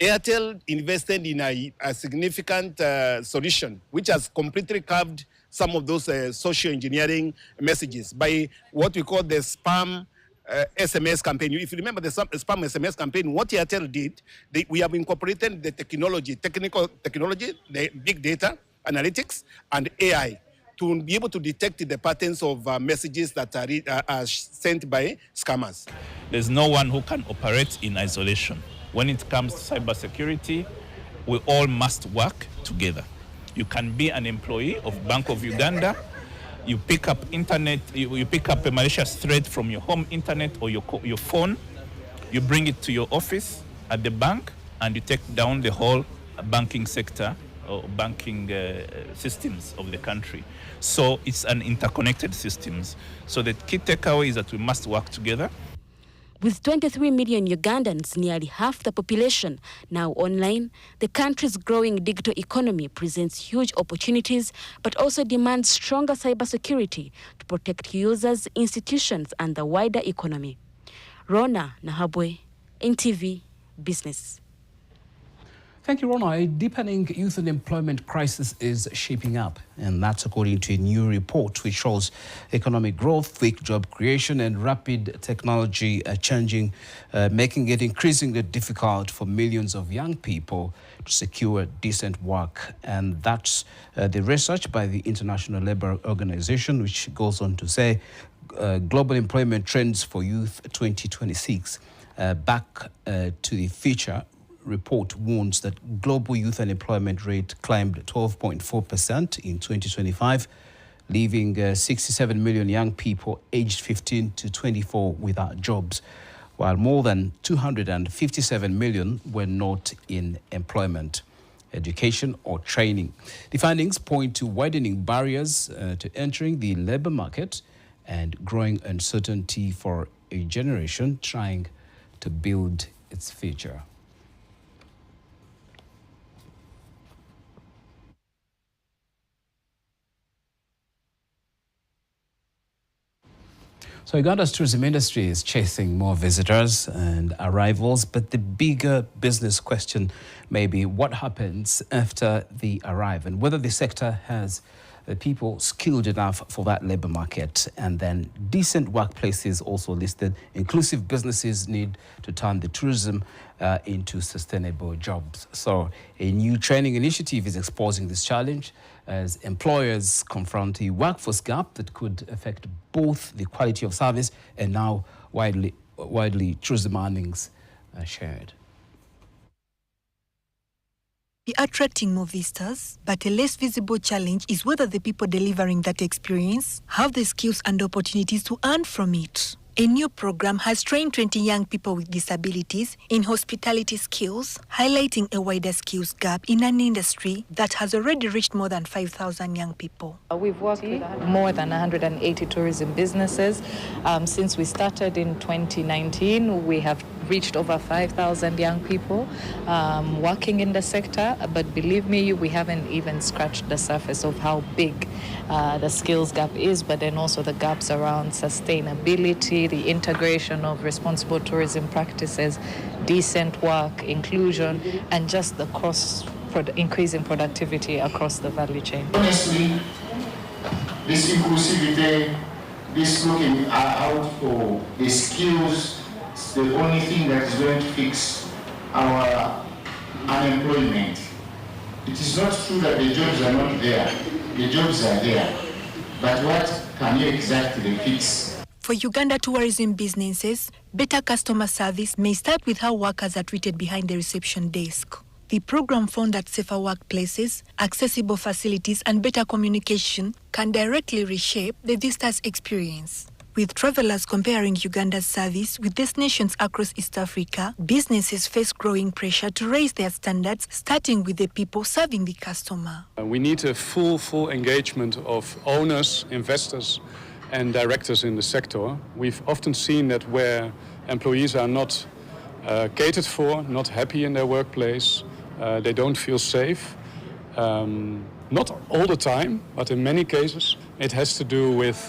[SPEAKER 25] Airtel invested in a significant solution which has completely carved some of those social engineering messages by what we call the spam SMS campaign. If you remember the spam SMS campaign, what Airtel did, we have incorporated the technical technology, the big data, analytics, and AI to be able to detect the patterns of messages that are sent by scammers.
[SPEAKER 26] There's no one who can operate in isolation. When it comes to cybersecurity, we all must work together. You can be an employee of Bank of Uganda. You pick up internet, you pick up a malicious threat from your home internet or your phone, you bring it to your office at the bank, and you take down the whole banking sector or banking systems of the country. So it's an interconnected systems. So the key takeaway is that we must work together.
[SPEAKER 22] With 23 million Ugandans, nearly half the population now online, the country's growing digital economy presents huge opportunities, but also demands stronger cybersecurity to protect users, institutions, and the wider economy. Rona Nahabwe, NTV Business.
[SPEAKER 21] Thank you, Rona. A deepening youth unemployment crisis is shaping up, and that's according to a new report which shows economic growth, weak job creation, and rapid technology changing, making it increasingly difficult for millions of young people to secure decent work. And that's the research by the International Labour Organization, which goes on to say global employment trends for youth 2026. Back to the Future report warns that global youth unemployment rate climbed 12.4% in 2025, leaving 67 million young people aged 15 to 24 without jobs, while more than 257 million were not in employment, education or training. The findings point to widening barriers to entering the labor market and growing uncertainty for a generation trying to build its future. So Uganda's tourism industry is chasing more visitors and arrivals, but the bigger business question may be what happens after they arrive and whether the sector has people skilled enough for that labor market, and then decent workplaces also listed. Inclusive businesses need to turn the tourism into sustainable jobs. So a new training initiative is exposing this challenge as employers confront a workforce gap that could affect both the quality of service and now widely tourism earnings shared.
[SPEAKER 3] Be attracting more visitors, but a less visible challenge is whether the people delivering that experience have the skills and opportunities to earn from it. A new program has trained 20 young people with disabilities in hospitality skills, highlighting a wider skills gap in an industry that has already reached more than 5,000 young people.
[SPEAKER 4] We've worked with more than 180 tourism businesses. Since we started in 2019, we have reached over 5,000 young people working in the sector, but believe me, we haven't even scratched the surface of how big the skills gap is, but then also the gaps around sustainability, the integration of responsible tourism practices, decent work, inclusion, and just the increasing productivity across the value chain.
[SPEAKER 7] Honestly, this inclusivity, this looking out for the skills, is the only thing that is going to fix our unemployment. It is not true that the jobs are not there. The jobs are there. But what can you exactly fix?
[SPEAKER 3] For Uganda tourism businesses, better customer service may start with how workers are treated behind the reception desk. The program found that safer workplaces, accessible facilities, and better communication can directly reshape the visitor's experience. With travelers comparing Uganda's service with destinations across East Africa, businesses face growing pressure to raise their standards, starting with the people serving the customer.
[SPEAKER 8] We need a full engagement of owners, investors, and directors in the sector. We've often seen that where employees are not catered for, not happy in their workplace, they don't feel safe. Not all the time, but in many cases, it has to do with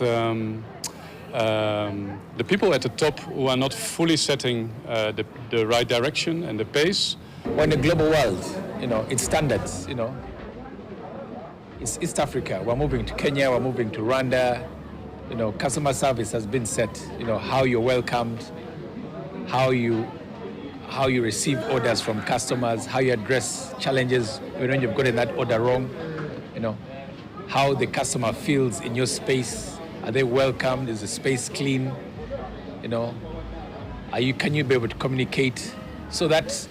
[SPEAKER 8] the people at the top who are not fully setting the right direction and the pace.
[SPEAKER 10] We're in a global world, it's standards, It's East Africa. We're moving to Kenya, we're moving to Rwanda. Customer service has been set, how you're welcomed, how you receive orders from customers, how you address challenges when you've gotten that order wrong, how the customer feels in your space. Are they welcomed? Is the space clean? Can you be able to communicate? So that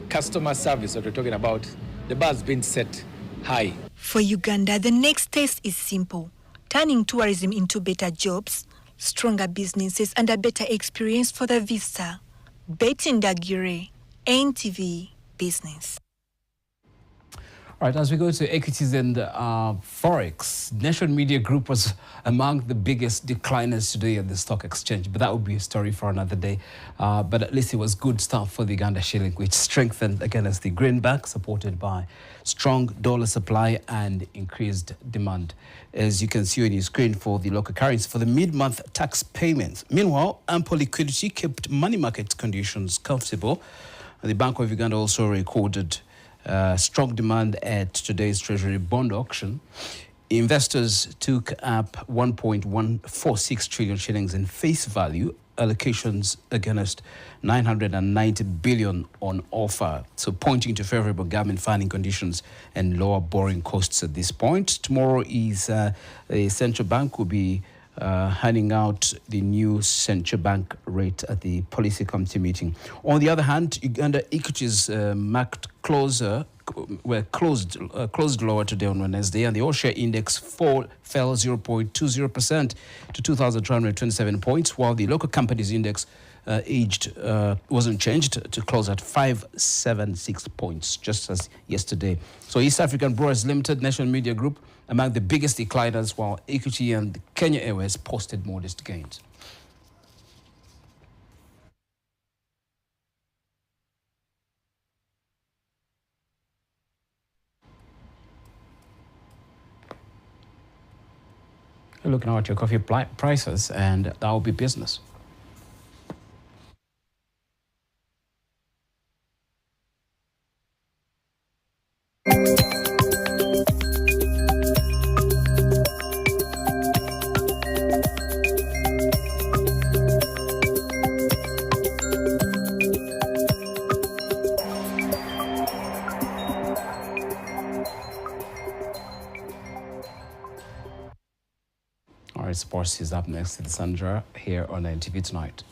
[SPEAKER 10] customer service that we're talking about, the bar has been set high.
[SPEAKER 3] For Uganda, the next test is simple: turning tourism into better jobs, stronger businesses, and a better experience for the visitor. Betty Ndagire, NTV Business.
[SPEAKER 21] All right, as we go to equities and Forex, Nation Media Group was among the biggest decliners today at the stock exchange, but that would be a story for another day. But at least it was good stuff for the Uganda shilling, which strengthened against the greenback, supported by strong dollar supply and increased demand. As you can see on your screen for the local currency, for the mid-month tax payments. Meanwhile, ample liquidity kept money market conditions comfortable. The Bank of Uganda also recorded strong demand at today's Treasury bond auction. Investors took up 1.146 trillion shillings in face value, allocations against 990 billion on offer. So pointing to favorable government funding conditions and lower borrowing costs at this point. Tomorrow is the central bank will be handing out the new central bank rate at the policy committee meeting. On the other hand, Uganda equities marked closed lower today on Wednesday, and the all-share index fell 0.20% to 2,227 points, while the local companies index wasn't changed to close at 576 points, just as yesterday. So East African Brewers Limited, National Media Group, among the biggest decliners, while Equity and Kenya Airways posted modest gains. Looking at your coffee prices, and that will be business. Sports is up next with Sandra here on NTV Tonight.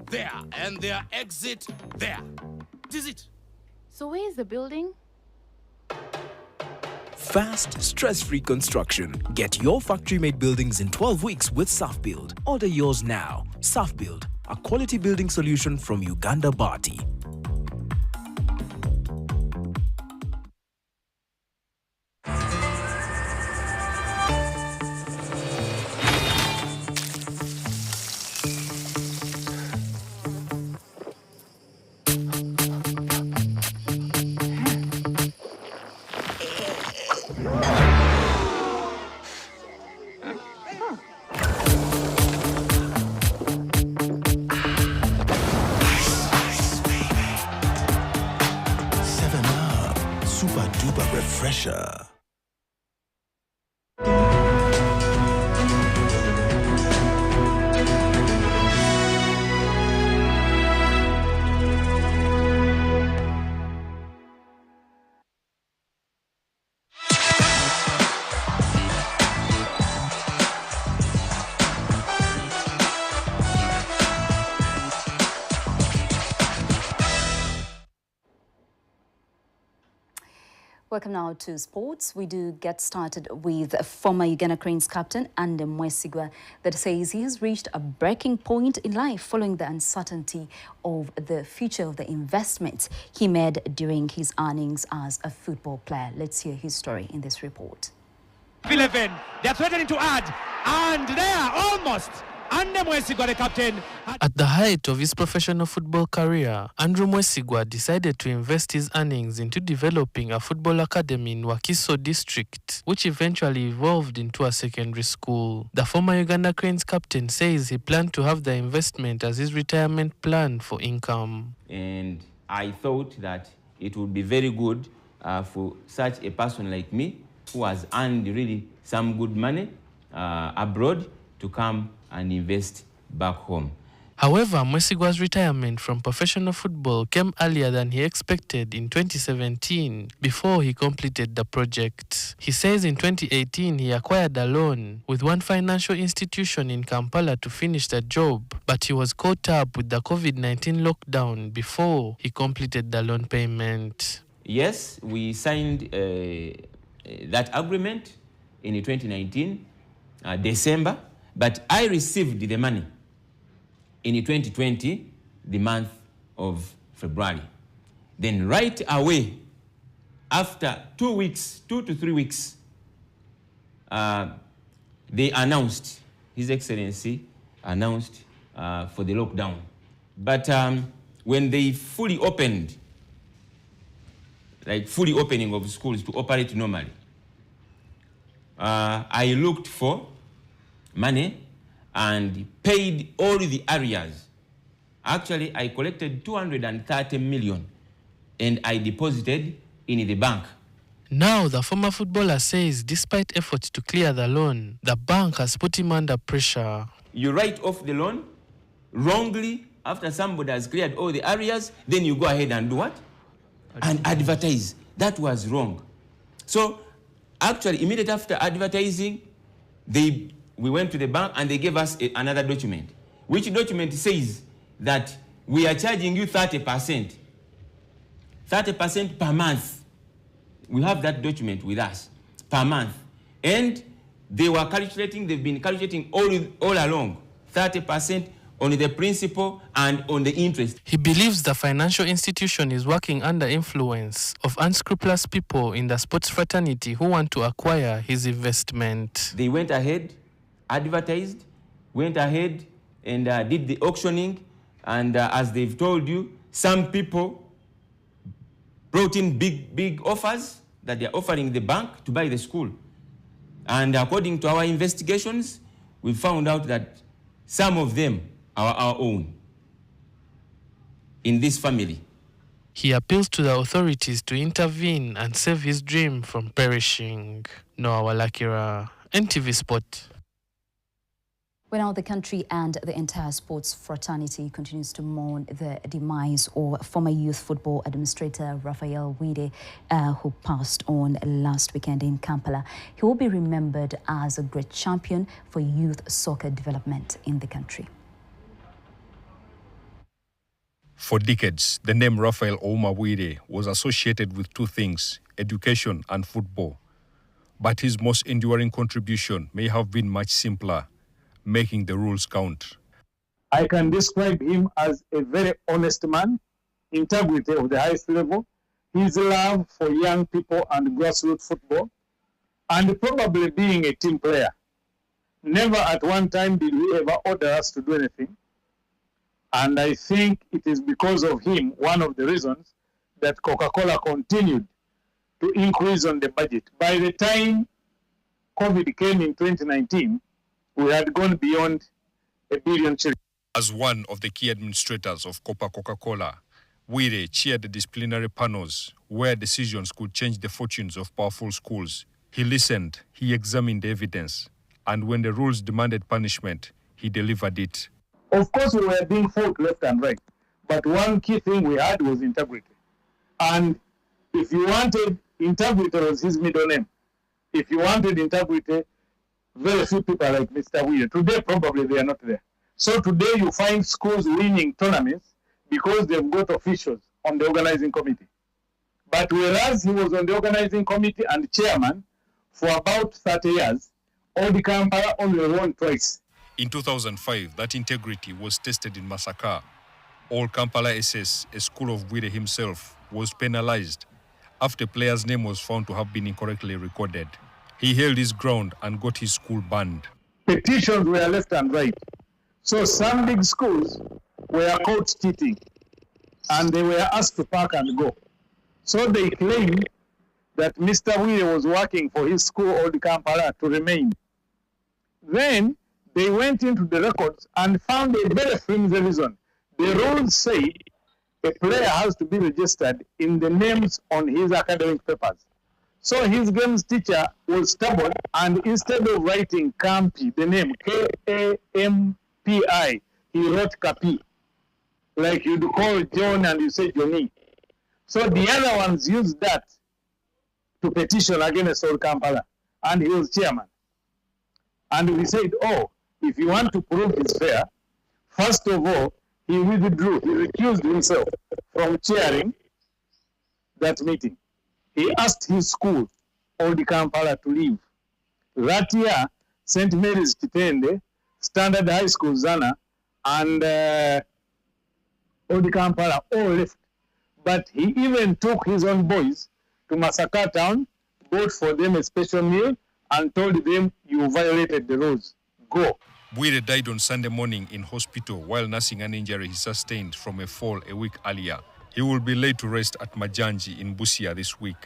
[SPEAKER 5] There and their exit there. This is it.
[SPEAKER 6] So where is the building?
[SPEAKER 11] Fast, stress-free construction. Get your factory-made buildings in 12 weeks with SafBuild. Order yours now. SafBuild, a quality building solution from Uganda Bati. Super duper refresher.
[SPEAKER 1] Welcome now to sports. We do get started with former Uganda Cranes captain Andem Mwesigwa that says he has reached a breaking point in life following the uncertainty of the future of the investments he made during his earnings as a football player. Let's hear his story in this report.
[SPEAKER 12] 11, they're threatening to add, and they are almost. Andem Mwesigwa, the captain.
[SPEAKER 13] At the height of his professional football career, Andrew Mwesigwa decided to invest his earnings into developing a football academy in Wakiso district, which eventually evolved into a secondary school. The former Uganda Cranes captain says he planned to have the investment as his retirement plan for income.
[SPEAKER 14] And I thought that it would be very good for such a person like me, who has earned really some good money abroad, to come and invest back home.
[SPEAKER 13] However, Mwesigwa's retirement from professional football came earlier than he expected in 2017, before he completed the project. He says in 2018 he acquired a loan with one financial institution in Kampala to finish the job, but he was caught up with the COVID-19 lockdown before he completed the loan payment.
[SPEAKER 14] Yes, we signed that agreement in 2019, December, but I received the money in 2020, the month of February. Then right away, after 2 to 3 weeks, they announced, His Excellency announced for the lockdown. But when they fully opened, like fully opening of schools to operate normally, I looked for money and paid all the arrears. Actually, I collected 230 million and I deposited in the bank.
[SPEAKER 13] Now, the former footballer says despite efforts to clear the loan, the bank has put him under pressure.
[SPEAKER 14] You write off the loan wrongly after somebody has cleared all the arrears, then you go ahead and do what? And advertise. That was wrong. So, actually, immediately after advertising, we went to the bank and they gave us another document, which document says that we are charging you 30%. 30% per month. We have that document with us, per month. And they've been calculating all along, 30% on the principal and on the interest.
[SPEAKER 13] He believes the financial institution is working under influence of unscrupulous people in the sports fraternity who want to acquire his investment.
[SPEAKER 14] They went ahead, advertised, went ahead and did the auctioning And as they've told you, some people brought in big offers that they're offering the bank to buy the school. And according to our investigations, we found out that some of them are our own in this family.
[SPEAKER 13] He appeals to the authorities to intervene and save his dream from perishing. Noah Walakira, NTV Sport.
[SPEAKER 1] Well, now the country and the entire sports fraternity continues to mourn the demise of former youth football administrator Raphael Wide, who passed on last weekend in Kampala. He will be remembered as a great champion for youth soccer development in the country.
[SPEAKER 9] For decades, the name Raphael Wide was associated with two things, education and football. But his most enduring contribution may have been much simpler, making the rules count.
[SPEAKER 15] I can describe him as a very honest man, integrity of the highest level, his love for young people and grassroots football, and probably being a team player. Never at one time did he ever order us to do anything. And I think it is because of him, one of the reasons, that Coca-Cola continued to increase on the budget. By the time COVID came in 2019, we had gone beyond $1 billion.
[SPEAKER 9] As one of the key administrators of Coca-Cola, Wire chaired the disciplinary panels where decisions could change the fortunes of powerful schools. He listened, he examined the evidence, and when the rules demanded punishment, he delivered it.
[SPEAKER 15] Of course, we were being fought left and right, but one key thing we had was integrity. And if you wanted integrity, was his middle name. If you wanted integrity, very few people like Mr. Wire. Today, probably they are not there. So today you find schools winning tournaments because they've got officials on the organizing committee. But whereas he was on the organizing committee and chairman for about 30 years, Old Kampala only won twice.
[SPEAKER 9] In 2005, that integrity was tested in Masaka. Old Kampala SS, a school of Wire himself, was penalized after a player's name was found to have been incorrectly recorded. He held his ground and got his school banned.
[SPEAKER 15] Petitions were left and right. So some big schools were caught cheating and they were asked to pack and go. So they claimed that Mr. Wire was working for his school, Old Kampala, to remain. Then they went into the records and found a very flimsy reason. The rules say a player has to be registered in the names on his academic papers. So his games teacher was stubborn, and instead of writing Kampi, the name Kampi, he wrote Kapi. Like you'd call John and you say Johnny. So the other ones used that to petition against Old Kampala, and he was chairman. And we said, oh, if you want to prove it's fair, first of all, he withdrew, he recused himself from chairing that meeting. He asked his school, Old Kampala, to leave. That year, St. Mary's Kitende, Standard High School Zana, and Old Kampala all left. But he even took his own boys to Masaka town, bought for them a special meal, and told them, you violated the rules. Go.
[SPEAKER 9] Wire died on Sunday morning in hospital while nursing an injury he sustained from a fall a week earlier. He will be laid to rest at Majanji in Busia this week.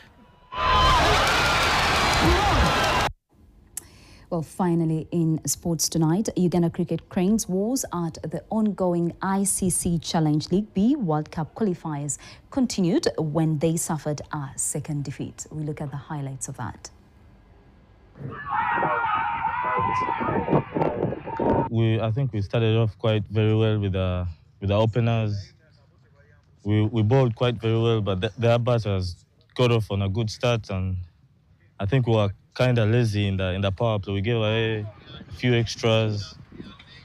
[SPEAKER 1] Well, finally, in sports tonight, Uganda Cricket Cranes wars at the ongoing ICC Challenge League B World Cup qualifiers continued when they suffered a second defeat. We look at the highlights of that.
[SPEAKER 16] I think we started off quite very well with the openers. We bowled quite very well, but the batters got off on a good start, and I think we were kind of lazy in the power play. We gave away a few extras,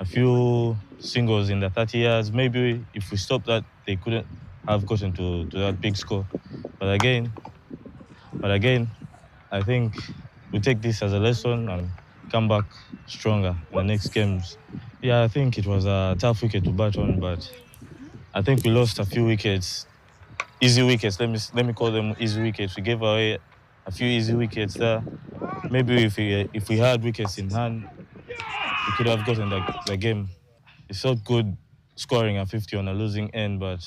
[SPEAKER 16] a few singles in the 30 yards. Maybe if we stopped that, they couldn't have gotten to that big score. But again, I think we take this as a lesson and come back stronger in the next games. Yeah, I think it was a tough wicket to bat on, but I think we lost a few wickets, easy wickets. Let me call them easy wickets. We gave away a few easy wickets there. Maybe if we had wickets in hand, we could have gotten the game. It felt good scoring a 50 on a losing end, but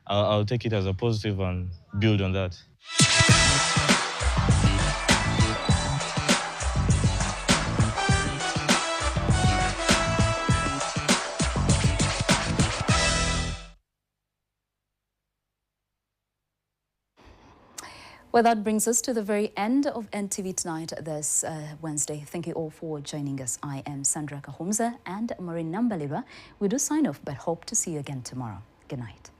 [SPEAKER 16] I'll take it as a positive and build on that.
[SPEAKER 1] Well, that brings us to the very end of NTV Tonight this Wednesday. Thank you all for joining us. I am Sandra Kahumza and Maureen Nambalira. We do sign off, but hope to see you again tomorrow. Good night.